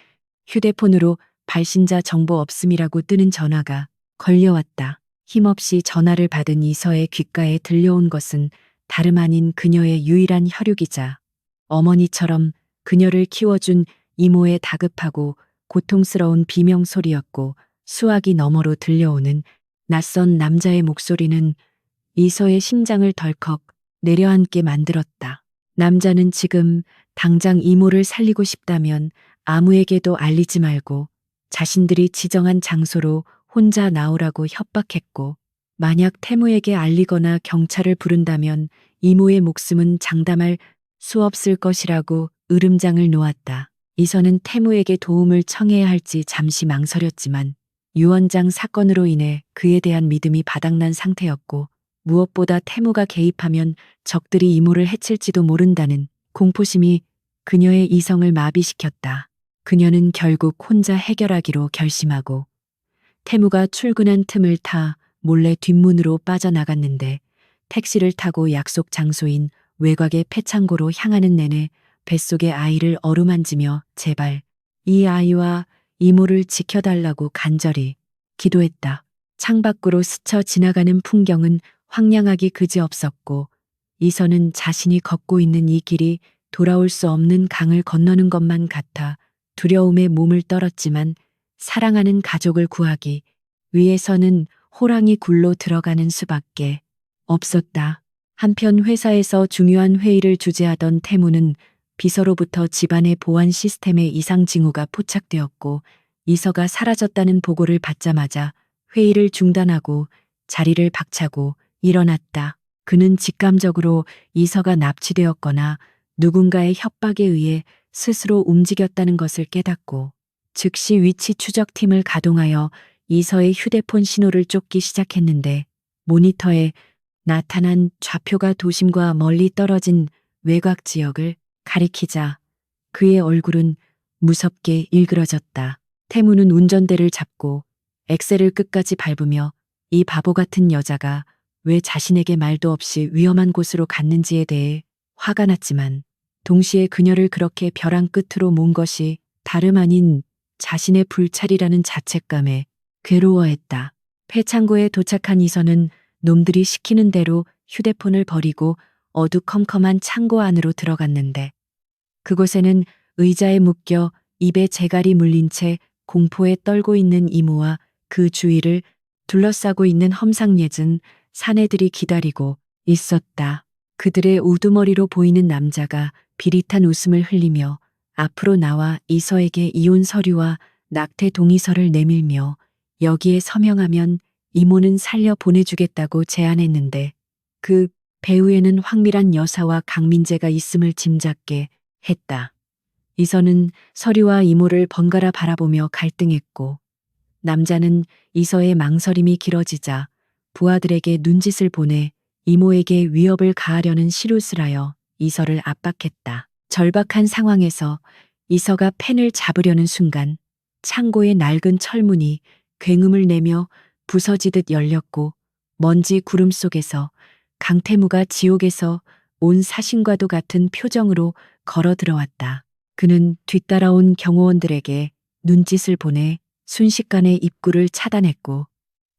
휴대폰으로 발신자 정보 없음이라고 뜨는 전화가 걸려왔다. 힘없이 전화를 받은 이서의 귓가에 들려온 것은 다름 아닌 그녀의 유일한 혈육이자 어머니처럼 그녀를 키워준 이모의 다급하고 고통스러운 비명소리였고, 수화기 너머로 들려오는 낯선 남자의 목소리는 이서의 심장을 덜컥 내려앉게 만들었다. 남자는 지금 당장 이모를 살리고 싶다면 아무에게도 알리지 말고 자신들이 지정한 장소로 혼자 나오라고 협박했고, 만약 태무에게 알리거나 경찰을 부른다면 이모의 목숨은 장담할 수 없을 것이라고 으름장을 놓았다. 이서는 태무에게 도움을 청해야 할지 잠시 망설였지만 유언장 사건으로 인해 그에 대한 믿음이 바닥난 상태였고, 무엇보다 태무가 개입하면 적들이 이모를 해칠지도 모른다는 공포심이 그녀의 이성을 마비시켰다. 그녀는 결국 혼자 해결하기로 결심하고 태무가 출근한 틈을 타 몰래 뒷문으로 빠져나갔는데, 택시를 타고 약속 장소인 외곽의 폐창고로 향하는 내내 뱃속의 아이를 어루만지며 제발 이 아이와 이모를 지켜달라고 간절히 기도했다. 창밖으로 스쳐 지나가는 풍경은 황량하기 그지없었고, 이서는 자신이 걷고 있는 이 길이 돌아올 수 없는 강을 건너는 것만 같아 두려움에 몸을 떨었지만, 사랑하는 가족을 구하기 위해서는 호랑이 굴로 들어가는 수밖에 없었다. 한편 회사에서 중요한 회의를 주재하던 태무는 비서로부터 집안의 보안 시스템에 이상 징후가 포착되었고, 이서가 사라졌다는 보고를 받자마자 회의를 중단하고 자리를 박차고 일어났다. 그는 직감적으로 이서가 납치되었거나 누군가의 협박에 의해 스스로 움직였다는 것을 깨닫고 즉시 위치 추적팀을 가동하여 이서의 휴대폰 신호를 쫓기 시작했는데, 모니터에 나타난 좌표가 도심과 멀리 떨어진 외곽 지역을 가리키자 그의 얼굴은 무섭게 일그러졌다. 태무는 운전대를 잡고 엑셀을 끝까지 밟으며 이 바보 같은 여자가 왜 자신에게 말도 없이 위험한 곳으로 갔는지에 대해 화가 났지만, 동시에 그녀를 그렇게 벼랑 끝으로 몬 것이 다름 아닌 자신의 불찰이라는 자책감에 괴로워했다. 폐창고에 도착한 이서는 놈들이 시키는 대로 휴대폰을 버리고 어두컴컴한 창고 안으로 들어갔는데, 그곳에는 의자에 묶여 입에 재갈이 물린 채 공포에 떨고 있는 이모와 그 주위를 둘러싸고 있는 험상궂은 사내들이 기다리고 있었다. 그들의 우두머리로 보이는 남자가 비릿한 웃음을 흘리며 앞으로 나와 이서에게 이혼 서류와 낙태 동의서를 내밀며 여기에 서명하면 이모는 살려 보내주겠다고 제안했는데, 그 배후에는 황밀한 여사와 강민재가 있음을 짐작게 했다. 이서는 서류와 이모를 번갈아 바라보며 갈등했고, 남자는 이서의 망설임이 길어지자 부하들에게 눈짓을 보내 이모에게 위협을 가하려는 시룻을 하여 이서를 압박했다. 절박한 상황에서 이서가 펜을 잡으려는 순간 창고의 낡은 철문이 굉음을 내며 부서지듯 열렸고, 먼지 구름 속에서 강태무가 지옥에서 온 사신과도 같은 표정으로 걸어 들어왔다. 그는 뒤따라온 경호원들에게 눈짓을 보내 순식간에 입구를 차단했고,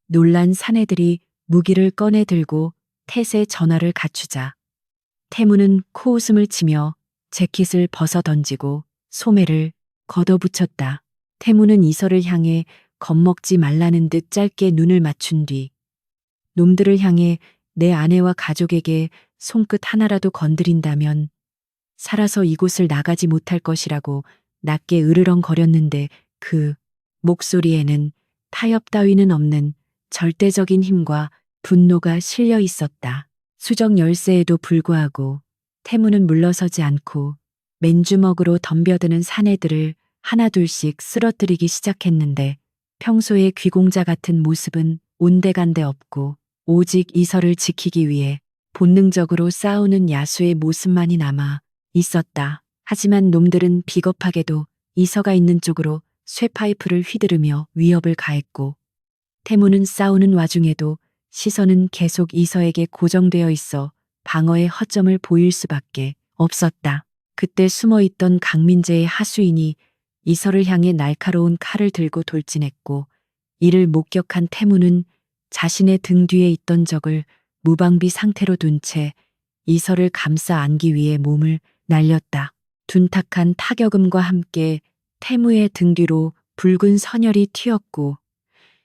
놀란 사내들이 무기를 꺼내 들고 텟의 전화를 갖추자 태무는 코웃음을 치며 재킷을 벗어 던지고 소매를 걷어붙였다. 태무는 이서를 향해 겁먹지 말라는 듯 짧게 눈을 맞춘 뒤 놈들을 향해 내 아내와 가족에게 손끝 하나라도 건드린다면 살아서 이곳을 나가지 못할 것이라고 낮게 으르렁거렸는데, 그 목소리에는 타협 따위는 없는 절대적인 힘과 분노가 실려 있었다. 수정 열쇠에도 불구하고 태무는 물러서지 않고 맨주먹으로 덤벼드는 사내들을 하나둘씩 쓰러뜨리기 시작했는데, 평소의 귀공자 같은 모습은 온데간데 없고 오직 이서를 지키기 위해 본능적으로 싸우는 야수의 모습만이 남아 있었다. 하지만 놈들은 비겁하게도 이서가 있는 쪽으로 쇠파이프를 휘두르며 위협을 가했고, 태무는 싸우는 와중에도 시선은 계속 이서에게 고정되어 있어 방어의 허점을 보일 수밖에 없었다. 그때 숨어있던 강민재의 하수인이 이서를 향해 날카로운 칼을 들고 돌진했고, 이를 목격한 태무는 자신의 등 뒤에 있던 적을 무방비 상태로 둔 채 이서를 감싸 안기 위해 몸을 날렸다. 둔탁한 타격음과 함께 태무의 등 뒤로 붉은 선혈이 튀었고,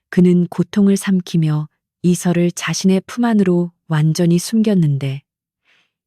그는 고통을 삼키며 이서를 자신의 품 안으로 완전히 숨겼는데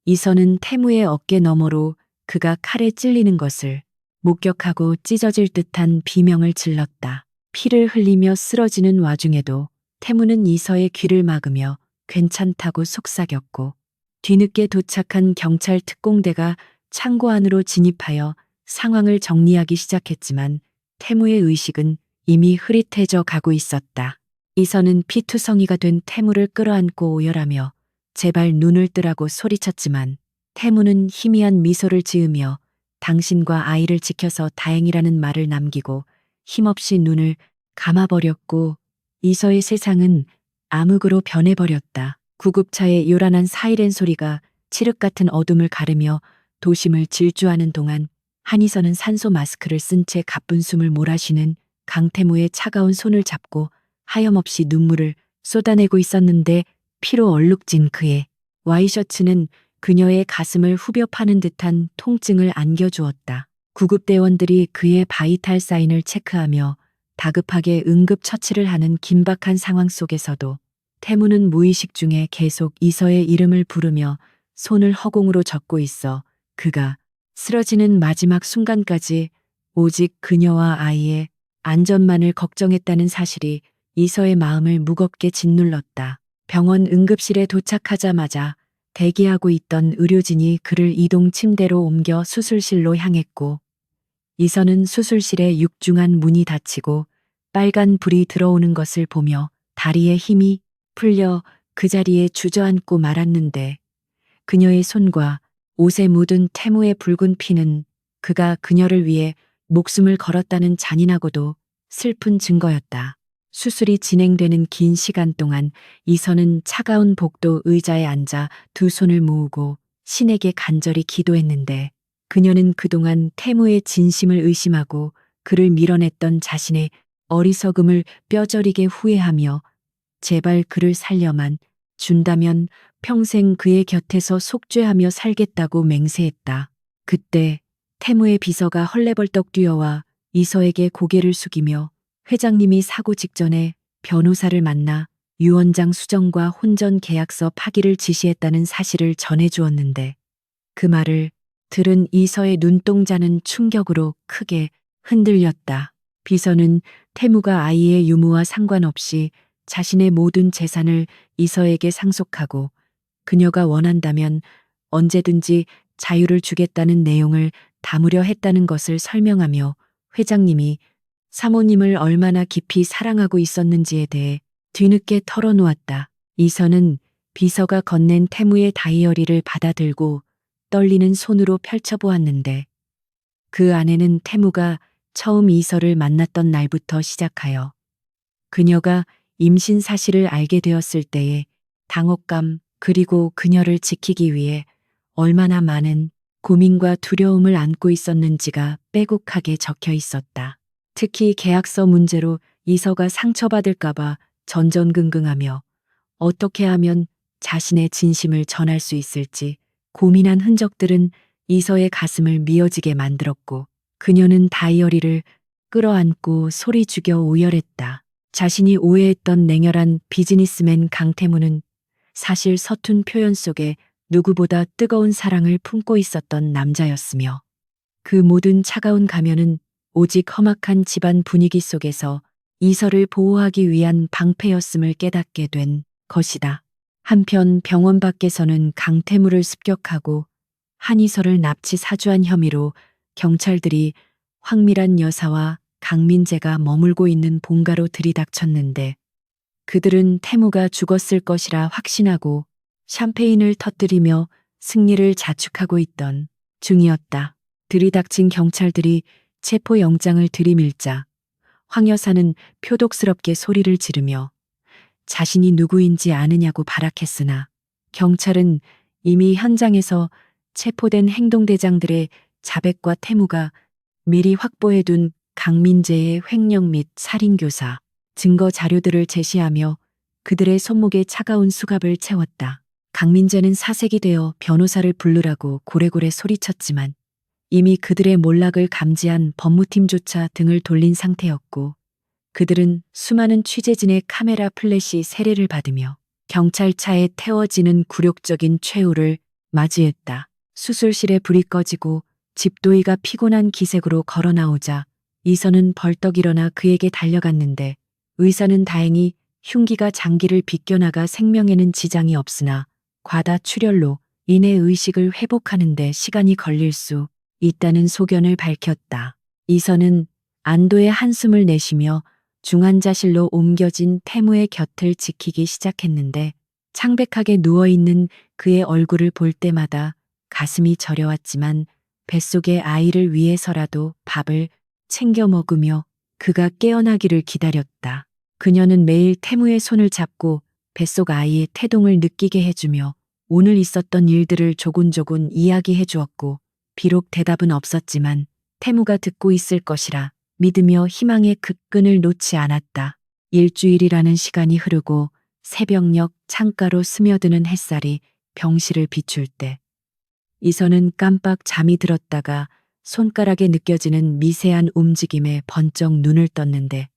이서는 태무의 어깨 너머로 그가 칼에 찔리는 것을 목격하고 찢어질 듯한 비명을 질렀다. 피를 흘리며 쓰러지는 와중에도 태무는 이서의 귀를 막으며 괜찮다고 속삭였고 뒤늦게 도착한 경찰 특공대가 창고 안으로 진입하여 상황을 정리하기 시작했지만 태무의 의식은 이미 흐릿해져 가고 있었다. 이서는 피투성이가 된 태무를 끌어안고 오열하며 제발 눈을 뜨라고 소리쳤지만 태무는 희미한 미소를 지으며 당신과 아이를 지켜서 다행이라는 말을 남기고 힘없이 눈을 감아버렸고 이서의 세상은 암흑으로 변해버렸다. 구급차의 요란한 사이렌 소리가 칠흑 같은 어둠을 가르며 도심을 질주하는 동안 한이서는 산소 마스크를 쓴 채 가쁜 숨을 몰아쉬는 강태무의 차가운 손을 잡고 하염없이 눈물을 쏟아내고 있었는데 피로 얼룩진 그의 와이셔츠는 그녀의 가슴을 후벼 파는 듯한 통증을 안겨주었다. 구급대원들이 그의 바이탈 사인을 체크하며 다급하게 응급처치를 하는 긴박한 상황 속에서도 태무는 무의식 중에 계속 이서의 이름을 부르며 손을 허공으로 젓고 있어 그가 쓰러지는 마지막 순간까지 오직 그녀와 아이의 안전만을 걱정했다는 사실이 이서의 마음을 무겁게 짓눌렀다. 병원 응급실에 도착하자마자 대기하고 있던 의료진이 그를 이동 침대로 옮겨 수술실로 향했고 이서는 수술실의 육중한 문이 닫히고 빨간 불이 들어오는 것을 보며 다리에 힘이 풀려 그 자리에 주저앉고 말았는데 그녀의 손과 옷에 묻은 태무의 붉은 피는 그가 그녀를 위해 목숨을 걸었다는 잔인하고도 슬픈 증거였다. 수술이 진행되는 긴 시간 동안 이서는 차가운 복도 의자에 앉아 두 손을 모으고 신에게 간절히 기도했는데 그녀는 그동안 태무의 진심을 의심하고 그를 밀어냈던 자신의 어리석음을 뼈저리게 후회하며 제발 그를 살려만 준다면 평생 그의 곁에서 속죄하며 살겠다고 맹세했다. 그때 태무의 비서가 헐레벌떡 뛰어와 이서에게 고개를 숙이며 회장님이 사고 직전에 변호사를 만나 유언장 수정과 혼전 계약서 파기를 지시했다는 사실을 전해주었는데 그 말을 들은 이서의 눈동자는 충격으로 크게 흔들렸다. 비서는 태무가 아이의 유무와 상관없이 자신의 모든 재산을 이서에게 상속하고 그녀가 원한다면 언제든지 자유를 주겠다는 내용을 담으려 했다는 것을 설명하며 회장님이 사모님을 얼마나 깊이 사랑하고 있었는지에 대해 뒤늦게 털어놓았다. 이서는 비서가 건넨 태무의 다이어리를 받아들고 떨리는 손으로 펼쳐보았는데 그 안에는 태무가 처음 이서를 만났던 날부터 시작하여 그녀가 임신 사실을 알게 되었을 때의 당혹감 그리고 그녀를 지키기 위해 얼마나 많은 고민과 두려움을 안고 있었는지가 빼곡하게 적혀 있었다. 특히 계약서 문제로 이서가 상처받을까봐 전전긍긍하며 어떻게 하면 자신의 진심을 전할 수 있을지 고민한 흔적들은 이서의 가슴을 미어지게 만들었고 그녀는 다이어리를 끌어안고 소리 죽여 오열했다. 자신이 오해했던 냉혈한 비즈니스맨 강태무는 사실 서툰 표현 속에 누구보다 뜨거운 사랑을 품고 있었던 남자였으며 그 모든 차가운 가면은 오직 험악한 집안 분위기 속에서 이서를 보호하기 위한 방패였음을 깨닫게 된 것이다. 한편 병원 밖에서는 강태무를 습격하고 한이서를 납치 사주한 혐의로 경찰들이 황미란 여사와 강민재가 머물고 있는 본가로 들이닥쳤는데 그들은 태무가 죽었을 것이라 확신하고 샴페인을 터뜨리며 승리를 자축하고 있던 중이었다. 들이닥친 경찰들이 체포영장을 들이밀자 황 여사는 표독스럽게 소리를 지르며 자신이 누구인지 아느냐고 발악했으나 경찰은 이미 현장에서 체포된 행동대장들의 자백과 태무가 미리 확보해둔 강민재의 횡령 및 살인교사, 증거 자료들을 제시하며 그들의 손목에 차가운 수갑을 채웠다. 강민재는 사색이 되어 변호사를 부르라고 고래고래 소리쳤지만 이미 그들의 몰락을 감지한 법무팀조차 등을 돌린 상태였고 그들은 수많은 취재진의 카메라 플래시 세례를 받으며 경찰차에 태워지는 굴욕적인 최후를 맞이했다. 수술실에 불이 꺼지고 집도이가 피곤한 기색으로 걸어 나오자 이선은 벌떡 일어나 그에게 달려갔는데 의사는 다행히 흉기가 장기를 비껴나가 생명에는 지장이 없으나 과다 출혈로 인해 의식을 회복하는 데 시간이 걸릴 수 있다는 소견을 밝혔다. 이선은 안도의 한숨을 내쉬며 중환자실로 옮겨진 태무의 곁을 지키기 시작했는데 창백하게 누워있는 그의 얼굴을 볼 때마다 가슴이 저려왔지만 뱃속의 아이를 위해서라도 밥을 챙겨 먹으며 그가 깨어나기를 기다렸다. 그녀는 매일 태무의 손을 잡고 뱃속 아이의 태동을 느끼게 해주며 오늘 있었던 일들을 조곤조곤 이야기해 주었고 비록 대답은 없었지만 태무가 듣고 있을 것이라 믿으며 희망의 급끈을 놓지 않았다. 일주일이라는 시간이 흐르고 새벽녘 창가로 스며드는 햇살이 병실을 비출 때 이선은 깜빡 잠이 들었다가 손가락에 느껴지는 미세한 움직임에 번쩍 눈을 떴는데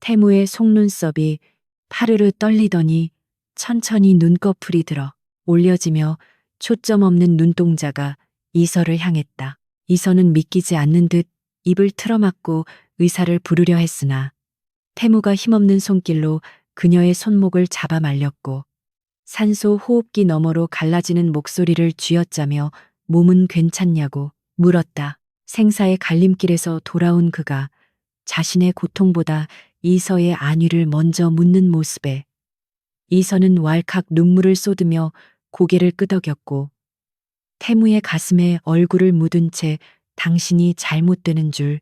태무의 속눈썹이 파르르 떨리더니 천천히 눈꺼풀이 들어 올려지며 초점 없는 눈동자가 이서를 향했다. 이서는 믿기지 않는 듯 입을 틀어막고 의사를 부르려 했으나 태무가 힘없는 손길로 그녀의 손목을 잡아 말렸고 산소 호흡기 너머로 갈라지는 목소리를 쥐어짜며 몸은 괜찮냐고 물었다. 생사의 갈림길에서 돌아온 그가 자신의 고통보다 이서의 안위를 먼저 묻는 모습에 이서는 왈칵 눈물을 쏟으며 고개를 끄덕였고 태무의 가슴에 얼굴을 묻은 채 당신이 잘못되는 줄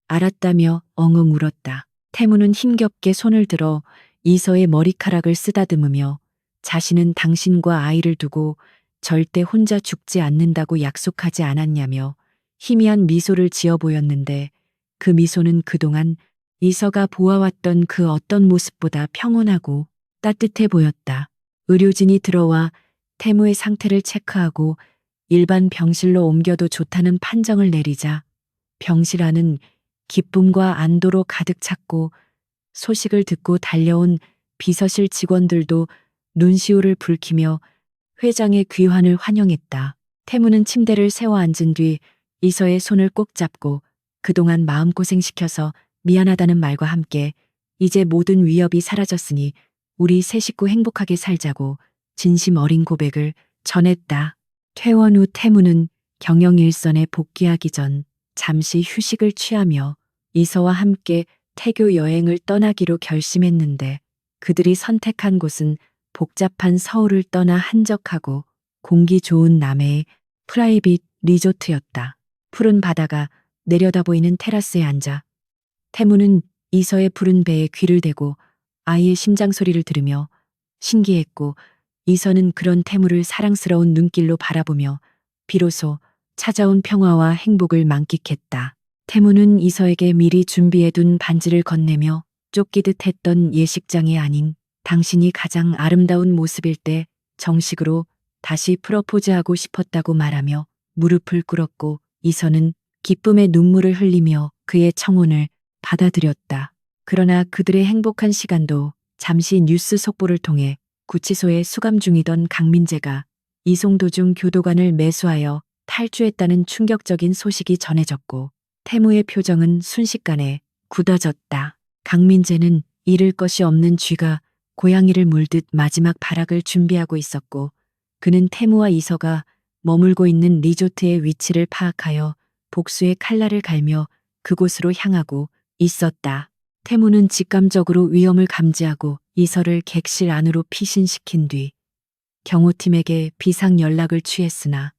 알았다며 엉엉 울었다. 태무는 힘겹게 손을 들어 이서의 머리카락을 쓰다듬으며 자신은 당신과 아이를 두고 절대 혼자 죽지 않는다고 약속하지 않았냐며 희미한 미소를 지어 보였는데 그 미소는 그동안 이서가 보아왔던 그 어떤 모습보다 평온하고 따뜻해 보였다. 의료진이 들어와 태무의 상태를 체크하고 일반 병실로 옮겨도 좋다는 판정을 내리자 병실 안은 기쁨과 안도로 가득 찼고 소식을 듣고 달려온 비서실 직원들도 눈시울을 붉히며 회장의 귀환을 환영했다. 태무는 침대를 세워 앉은 뒤 이서의 손을 꼭 잡고 그동안 마음고생시켜서 미안하다는 말과 함께 이제 모든 위협이 사라졌으니 우리 세 식구 행복하게 살자고 진심 어린 고백을 전했다. 퇴원 후 태무는 경영일선에 복귀하기 전 잠시 휴식을 취하며 이서와 함께 태교 여행을 떠나기로 결심했는데 그들이 선택한 곳은 복잡한 서울을 떠나 한적하고 공기 좋은 남해의 프라이빗 리조트였다. 푸른 바다가 내려다 보이는 테라스에 앉아 태무는 이서의 푸른 배에 귀를 대고 아이의 심장 소리를 들으며 신기했고 이서는 그런 태무를 사랑스러운 눈길로 바라보며 비로소 찾아온 평화와 행복을 만끽했다. 태무는 이서에게 미리 준비해둔 반지를 건네며 쫓기듯 했던 예식장이 아닌 당신이 가장 아름다운 모습일 때 정식으로 다시 프러포즈하고 싶었다고 말하며 무릎을 꿇었고 이서는 기쁨의 눈물을 흘리며 그의 청혼을 받아들였다. 그러나 그들의 행복한 시간도 잠시 뉴스 속보를 통해 구치소에 수감 중이던 강민재가 이송 도중 교도관을 매수하여 탈주했다는 충격적인 소식이 전해졌고 태무의 표정은 순식간에 굳어졌다. 강민재는 잃을 것이 없는 쥐가 고양이를 물듯 마지막 발악을 준비하고 있었고 그는 태무와 이서가 머물고 있는 리조트의 위치를 파악하여 복수의 칼날을 갈며 그곳으로 향하고 있었다. 태무는 직감적으로 위험을 감지하고 이서를 객실 안으로 피신시킨 뒤 경호팀에게 비상 연락을 취했으나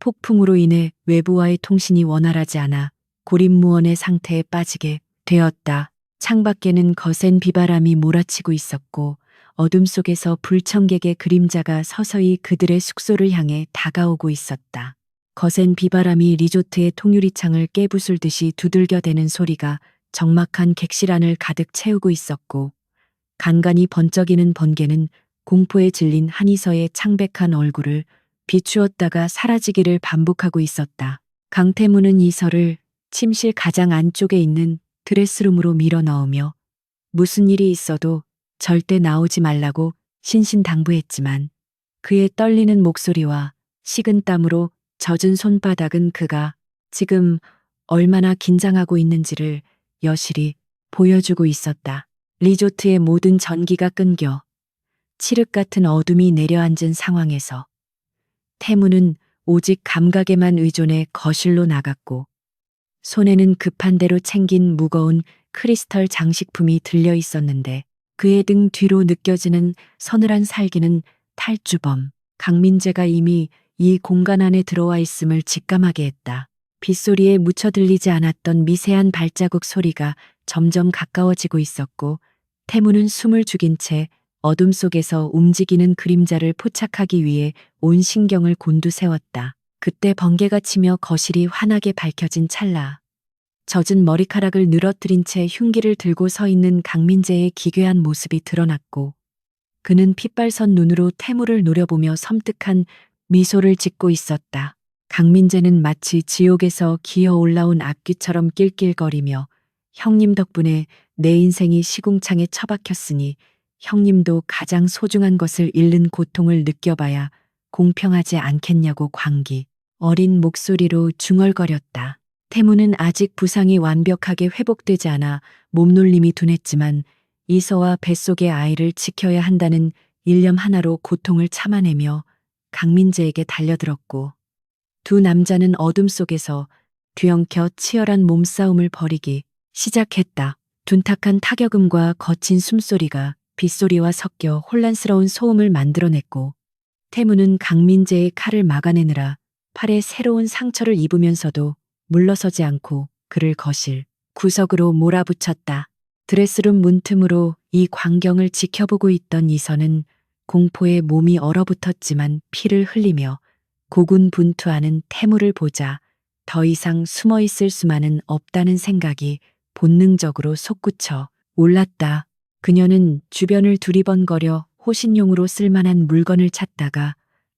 폭풍으로 인해 외부와의 통신이 원활하지 않아 고립무원의 상태에 빠지게 되었다. 창밖에는 거센 비바람이 몰아치고 있었고 어둠 속에서 불청객의 그림자가 서서히 그들의 숙소를 향해 다가오고 있었다. 거센 비바람이 리조트의 통유리창을 깨부술듯이 두들겨대는 소리가 적막한 객실 안을 가득 채우고 있었고 간간이 번쩍이는 번개는 공포에 질린 한이서의 창백한 얼굴을 비추었다가 사라지기를 반복하고 있었다. 강태무는 이서를 침실 가장 안쪽에 있는 드레스룸으로 밀어 넣으며 무슨 일이 있어도 절대 나오지 말라고 신신당부했지만 그의 떨리는 목소리와 식은 땀으로 젖은 손바닥은 그가 지금 얼마나 긴장하고 있는지를 여실히 보여주고 있었다. 리조트의 모든 전기가 끊겨 칠흑 같은 어둠이 내려앉은 상황에서 태무는 오직 감각에만 의존해 거실로 나갔고 손에는 급한 대로 챙긴 무거운 크리스털 장식품이 들려 있었는데 그의 등 뒤로 느껴지는 서늘한 살기는 탈주범 강민재가 이미 이 공간 안에 들어와 있음을 직감하게 했다. 빗소리에 묻혀 들리지 않았던 미세한 발자국 소리가 점점 가까워지고 있었고 태무는 숨을 죽인 채 어둠 속에서 움직이는 그림자를 포착하기 위해 온 신경을 곤두세웠다. 그때 번개가 치며 거실이 환하게 밝혀진 찰나 젖은 머리카락을 늘어뜨린 채 흉기를 들고 서 있는 강민재의 기괴한 모습이 드러났고 그는 핏발선 눈으로 태무를 노려보며 섬뜩한 미소를 짓고 있었다. 강민재는 마치 지옥에서 기어 올라온 앞귀처럼 낄낄거리며 형님 덕분에 내 인생이 시궁창에 처박혔으니 형님도 가장 소중한 것을 잃는 고통을 느껴봐야 공평하지 않겠냐고 광기 어린 목소리로 중얼거렸다. 태무는 아직 부상이 완벽하게 회복되지 않아 몸놀림이 둔했지만 이서와 뱃속의 아이를 지켜야 한다는 일념 하나로 고통을 참아내며 강민재에게 달려들었고 두 남자는 어둠 속에서 뒤엉켜 치열한 몸싸움을 벌이기 시작했다. 둔탁한 타격음과 거친 숨소리가 빗소리와 섞여 혼란스러운 소음을 만들어냈고 태무는 강민재의 칼을 막아내느라 팔에 새로운 상처를 입으면서도 물러서지 않고 그를 거실 구석으로 몰아붙였다. 드레스룸 문틈으로 이 광경을 지켜보고 있던 이선은 공포에 몸이 얼어붙었지만 피를 흘리며 고군분투하는 태무를 보자 더 이상 숨어 있을 수만은 없다는 생각이 본능적으로 솟구쳐 올랐다. 그녀는 주변을 두리번거려 호신용으로 쓸만한 물건을 찾다가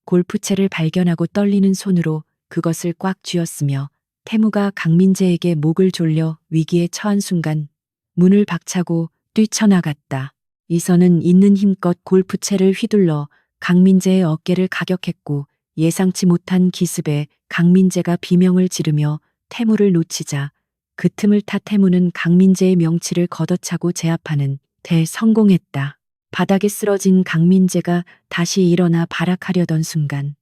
골프채를 발견하고 떨리는 손으로 그것을 꽉 쥐었으며 태무가 강민재에게 목을 졸려 위기에 처한 순간 문을 박차고 뛰쳐나갔다. 이선은 있는 힘껏 골프채를 휘둘러 강민재의 어깨를 가격했고 예상치 못한 기습에 강민재가 비명을 지르며 태무를 놓치자 그 틈을 타 태무는 강민재의 명치를 걷어차고 제압하는 데 성공했다. 바닥에 쓰러진 강민재가 다시 일어나 발악하려던 순간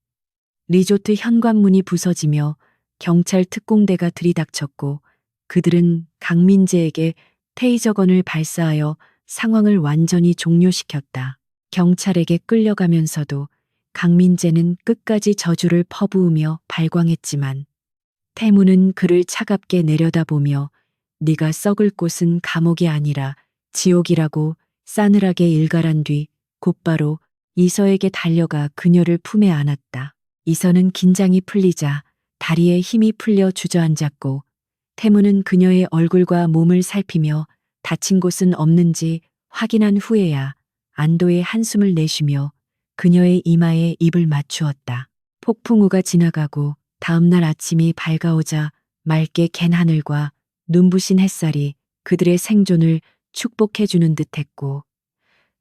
리조트 현관문이 부서지며 경찰 특공대가 들이닥쳤고 그들은 강민재에게 테이저건을 발사하여 상황을 완전히 종료시켰다. 경찰에게 끌려가면서도 강민재는 끝까지 저주를 퍼부으며 발광했지만 태무는 그를 차갑게 내려다보며 네가 썩을 곳은 감옥이 아니라 지옥이라고 싸늘하게 일갈한 뒤 곧바로 이서에게 달려가 그녀를 품에 안았다. 이서는 긴장이 풀리자 다리에 힘이 풀려 주저앉았고 태무는 그녀의 얼굴과 몸을 살피며 다친 곳은 없는지 확인한 후에야 안도의 한숨을 내쉬며 그녀의 이마에 입을 맞추었다. 폭풍우가 지나가고 다음날 아침이 밝아오자 맑게 갠 하늘과 눈부신 햇살이 그들의 생존을 축복해주는 듯했고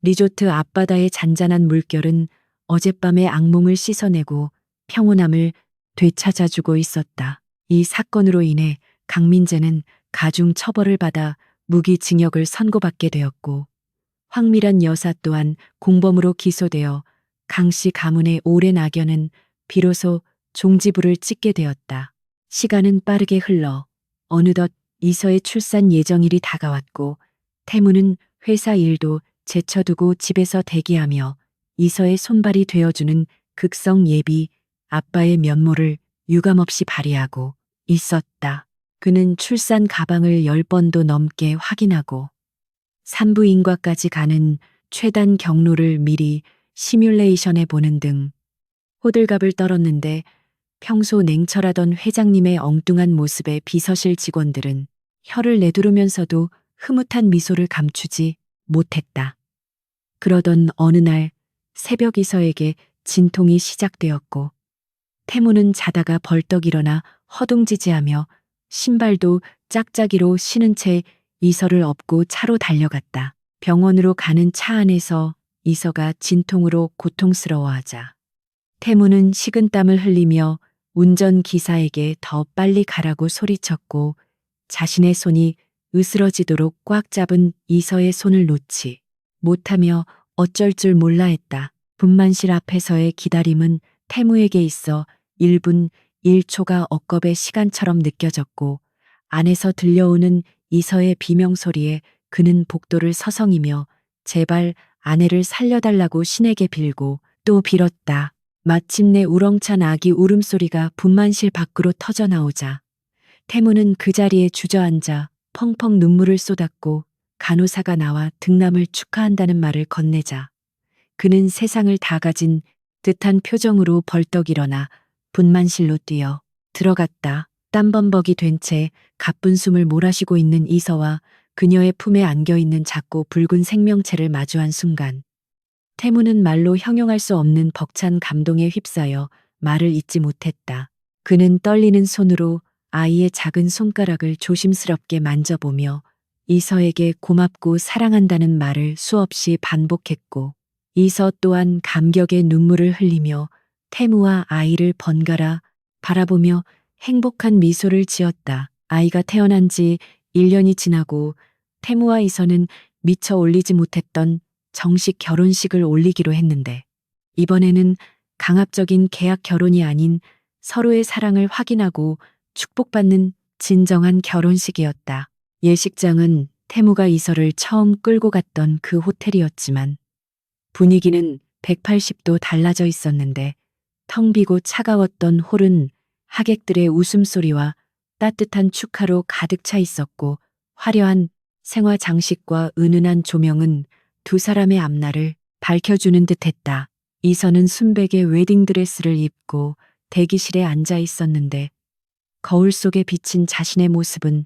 리조트 앞바다의 잔잔한 물결은 어젯밤의 악몽을 씻어내고 평온함을 되찾아주고 있었다. 이 사건으로 인해 강민재는 가중 처벌을 받아 무기징역을 선고받게 되었고 황미란 여사 또한 공범으로 기소되어 강씨 가문의 오랜 악연은 비로소 종지부를 찍게 되었다. 시간은 빠르게 흘러 어느덧 이서의 출산 예정일이 다가왔고 태무는 회사 일도 제쳐두고 집에서 대기하며 이서의 손발이 되어주는 극성 예비 아빠의 면모를 유감없이 발휘하고 있었다. 그는 출산 가방을 10번도 넘게 확인하고 산부인과까지 가는 최단 경로를 미리 시뮬레이션해 보는 등 호들갑을 떨었는데 평소 냉철하던 회장님의 엉뚱한 모습에 비서실 직원들은 혀를 내두르면서도 흐뭇한 미소를 감추지 못했다. 그러던 어느 날 새벽 이서에게 진통이 시작되었고 태무는 자다가 벌떡 일어나 허둥지지하며 신발도 짝짝이로 신은 채 이서를 업고 차로 달려갔다. 병원으로 가는 차 안에서 이서가 진통으로 고통스러워하자 태무는 식은땀을 흘리며 운전기사에게 더 빨리 가라고 소리쳤고 자신의 손이 으스러지도록 꽉 잡은 이서의 손을 놓지 못하며 어쩔 줄 몰라 했다. 분만실 앞에서의 기다림은 태무에게 있어 1분 1초가 억겁의 시간처럼 느껴졌고 안에서 들려오는 이서의 비명소리에 그는 복도를 서성이며 제발 아내를 살려달라고 신에게 빌고 또 빌었다. 마침내 우렁찬 아기 울음소리가 분만실 밖으로 터져나오자 태무는 그 자리에 주저앉아 펑펑 눈물을 쏟았고 간호사가 나와 등남을 축하한다는 말을 건네자 그는 세상을 다 가진 듯한 표정으로 벌떡 일어나 분만실로 뛰어 들어갔다. 땀범벅이 된 채 가쁜 숨을 몰아쉬고 있는 이서와 그녀의 품에 안겨있는 작고 붉은 생명체를 마주한 순간 태무는 말로 형용할 수 없는 벅찬 감동에 휩싸여 말을 잇지 못했다. 그는 떨리는 손으로 아이의 작은 손가락을 조심스럽게 만져보며 이서에게 고맙고 사랑한다는 말을 수없이 반복했고 이서 또한 감격의 눈물을 흘리며 태무와 아이를 번갈아 바라보며 행복한 미소를 지었다. 아이가 태어난 지 1년이 지나고 태무와 이서는 미처 올리지 못했던 정식 결혼식을 올리기로 했는데 이번에는 강압적인 계약 결혼이 아닌 서로의 사랑을 확인하고 축복받는 진정한 결혼식이었다. 예식장은 태무가 이서를 처음 끌고 갔던 그 호텔이었지만 분위기는 180도 달라져 있었는데 텅 비고 차가웠던 홀은 하객들의 웃음소리와 따뜻한 축하로 가득 차 있었고 화려한 생화 장식과 은은한 조명은 두 사람의 앞날을 밝혀주는 듯했다. 이서는 순백의 웨딩드레스를 입고 대기실에 앉아 있었는데 거울 속에 비친 자신의 모습은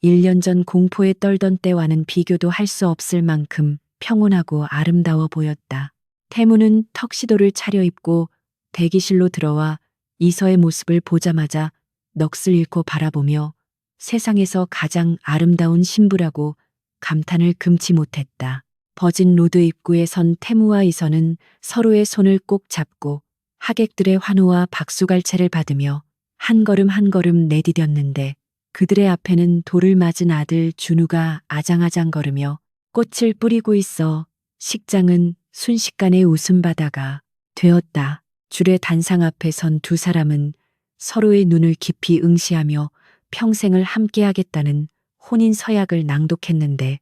1년 전 공포에 떨던 때와는 비교도 할 수 없을 만큼 평온하고 아름다워 보였다. 태무는 턱시도를 차려입고 대기실로 들어와 이서의 모습을 보자마자 넋을 잃고 바라보며 세상에서 가장 아름다운 신부라고 감탄을 금치 못했다. 버진 로드 입구에 선 태무와 이서는 서로의 손을 꼭 잡고 하객들의 환호와 박수갈채를 받으며 한 걸음 한 걸음 내디뎠는데 그들의 앞에는 돌을 맞은 아들 준우가 아장아장 걸으며 꽃을 뿌리고 있어 식장은 순식간에 웃음바다가 되었다. 줄의 단상 앞에 선 두 사람은 서로의 눈을 깊이 응시하며 평생을 함께하겠다는 혼인 서약을 낭독했는데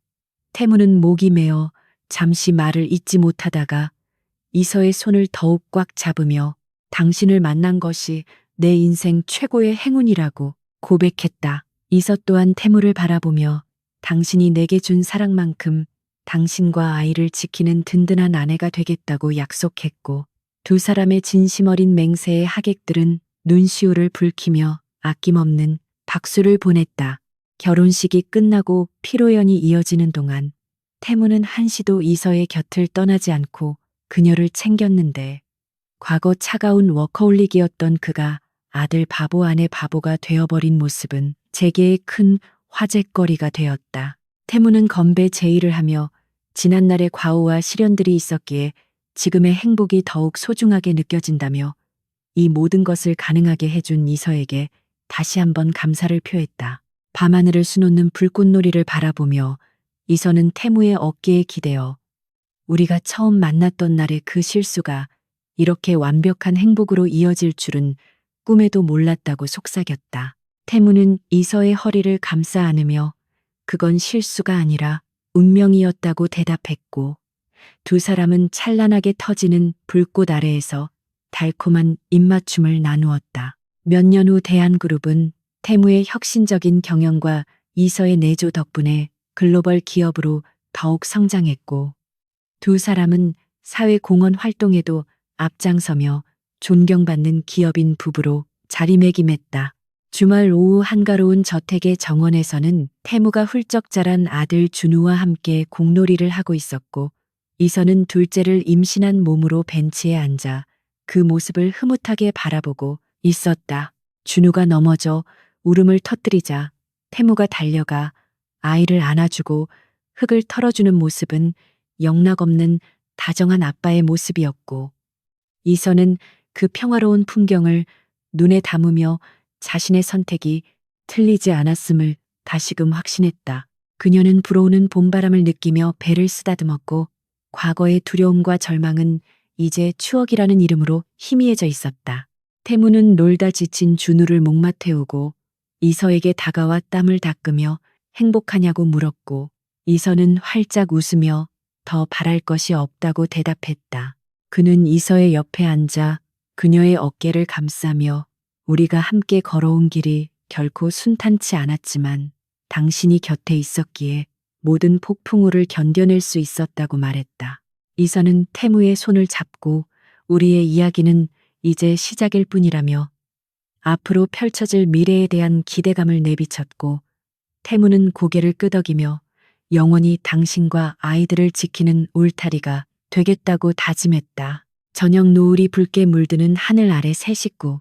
태무는 목이 메어 잠시 말을 잇지 못하다가 이서의 손을 더욱 꽉 잡으며 당신을 만난 것이 내 인생 최고의 행운이라고 고백했다. 이서 또한 태무를 바라보며 당신이 내게 준 사랑만큼 당신과 아이를 지키는 든든한 아내가 되겠다고 약속했고 두 사람의 진심 어린 맹세에 하객들은 눈시울을 붉히며 아낌없는 박수를 보냈다. 결혼식이 끝나고 피로연이 이어지는 동안 태무는 한시도 이서의 곁을 떠나지 않고 그녀를 챙겼는데 과거 차가운 워커홀릭이었던 그가 아들 바보 아내 바보가 되어버린 모습은 제게의 큰 화제거리가 되었다. 태무는 건배 제의를 하며 지난날의 과오와 시련들이 있었기에 지금의 행복이 더욱 소중하게 느껴진다며 이 모든 것을 가능하게 해준 이서에게 다시 한번 감사를 표했다. 밤하늘을 수놓는 불꽃놀이를 바라보며 이서는 태무의 어깨에 기대어 우리가 처음 만났던 날의 그 실수가 이렇게 완벽한 행복으로 이어질 줄은 꿈에도 몰랐다고 속삭였다. 태무는 이서의 허리를 감싸 안으며 그건 실수가 아니라 운명이었다고 대답했고 두 사람은 찬란하게 터지는 불꽃 아래에서 달콤한 입맞춤을 나누었다. 몇 년 후 대한그룹은 태무의 혁신적인 경영과 이서의 내조 덕분에 글로벌 기업으로 더욱 성장했고 두 사람은 사회 공헌 활동에도 앞장서며 존경받는 기업인 부부로 자리매김했다. 주말 오후 한가로운 저택의 정원에서는 태무가 훌쩍 자란 아들 준우와 함께 공놀이를 하고 있었고 이서는 둘째를 임신한 몸으로 벤치에 앉아 그 모습을 흐뭇하게 바라보고 있었다. 준우가 넘어져 울음을 터뜨리자 태무가 달려가 아이를 안아주고 흙을 털어주는 모습은 영락없는 다정한 아빠의 모습이었고, 이선은 그 평화로운 풍경을 눈에 담으며 자신의 선택이 틀리지 않았음을 다시금 확신했다. 그녀는 불어오는 봄바람을 느끼며 배를 쓰다듬었고, 과거의 두려움과 절망은 이제 추억이라는 이름으로 희미해져 있었다. 태무는 놀다 지친 준우를 목마 태우고 이서에게 다가와 땀을 닦으며 행복하냐고 물었고, 이서는 활짝 웃으며 더 바랄 것이 없다고 대답했다. 그는 이서의 옆에 앉아 그녀의 어깨를 감싸며 우리가 함께 걸어온 길이 결코 순탄치 않았지만 당신이 곁에 있었기에 모든 폭풍우를 견뎌낼 수 있었다고 말했다. 이서는 태무의 손을 잡고 우리의 이야기는 이제 시작일 뿐이라며 앞으로 펼쳐질 미래에 대한 기대감을 내비쳤고, 태무는 고개를 끄덕이며 영원히 당신과 아이들을 지키는 울타리가 되겠다고 다짐했다. 저녁 노을이 붉게 물드는 하늘 아래 세 식구,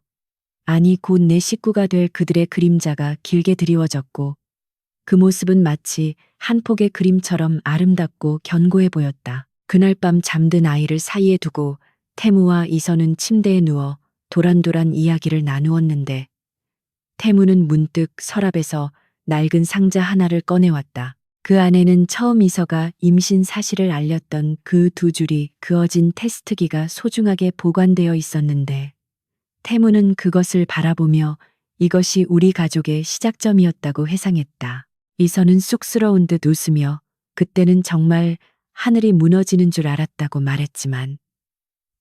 아니 곧 내 식구가 될 그들의 그림자가 길게 드리워졌고, 그 모습은 마치 한 폭의 그림처럼 아름답고 견고해 보였다. 그날 밤 잠든 아이를 사이에 두고 태무와 이선은 침대에 누워 도란도란 이야기를 나누었는데, 태무는 문득 서랍에서 낡은 상자 하나를 꺼내왔다. 그 안에는 처음 이서가 임신 사실을 알렸던 그 두 줄이 그어진 테스트기가 소중하게 보관되어 있었는데, 태무는 그것을 바라보며 이것이 우리 가족의 시작점이었다고 회상했다. 이서는 쑥스러운 듯 웃으며 그때는 정말 하늘이 무너지는 줄 알았다고 말했지만,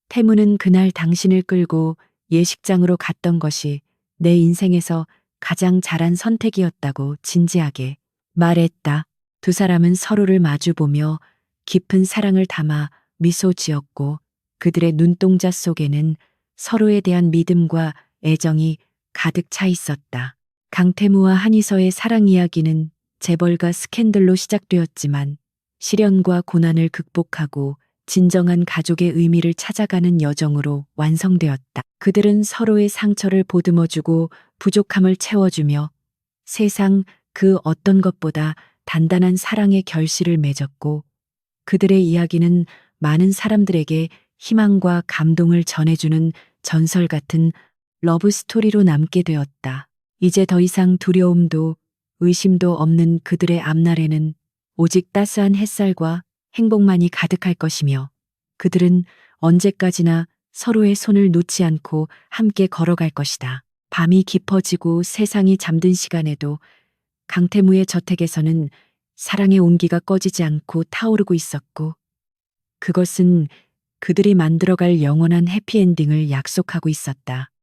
태무는 그날 당신을 끌고 예식장으로 갔던 것이 내 인생에서 가장 잘한 선택이었다고 진지하게 말했다. 두 사람은 서로를 마주보며 깊은 사랑을 담아 미소 지었고, 그들의 눈동자 속에는 서로에 대한 믿음과 애정이 가득 차 있었다. 강태무와 한이서의 사랑 이야기는 재벌과 스캔들로 시작되었지만 시련과 고난을 극복하고 진정한 가족의 의미를 찾아가는 여정으로 완성되었다. 그들은 서로의 상처를 보듬어주고 부족함을 채워주며 세상 그 어떤 것보다 단단한 사랑의 결실을 맺었고, 그들의 이야기는 많은 사람들에게 희망과 감동을 전해주는 전설 같은 러브 스토리로 남게 되었다. 이제 더 이상 두려움도 의심도 없는 그들의 앞날에는 오직 따스한 햇살과 행복만이 가득할 것이며, 그들은 언제까지나 서로의 손을 놓지 않고 함께 걸어갈 것이다. 밤이 깊어지고 세상이 잠든 시간에도 강태무의 저택에서는 사랑의 온기가 꺼지지 않고 타오르고 있었고, 그것은 그들이 만들어갈 영원한 해피엔딩을 약속하고 있었다.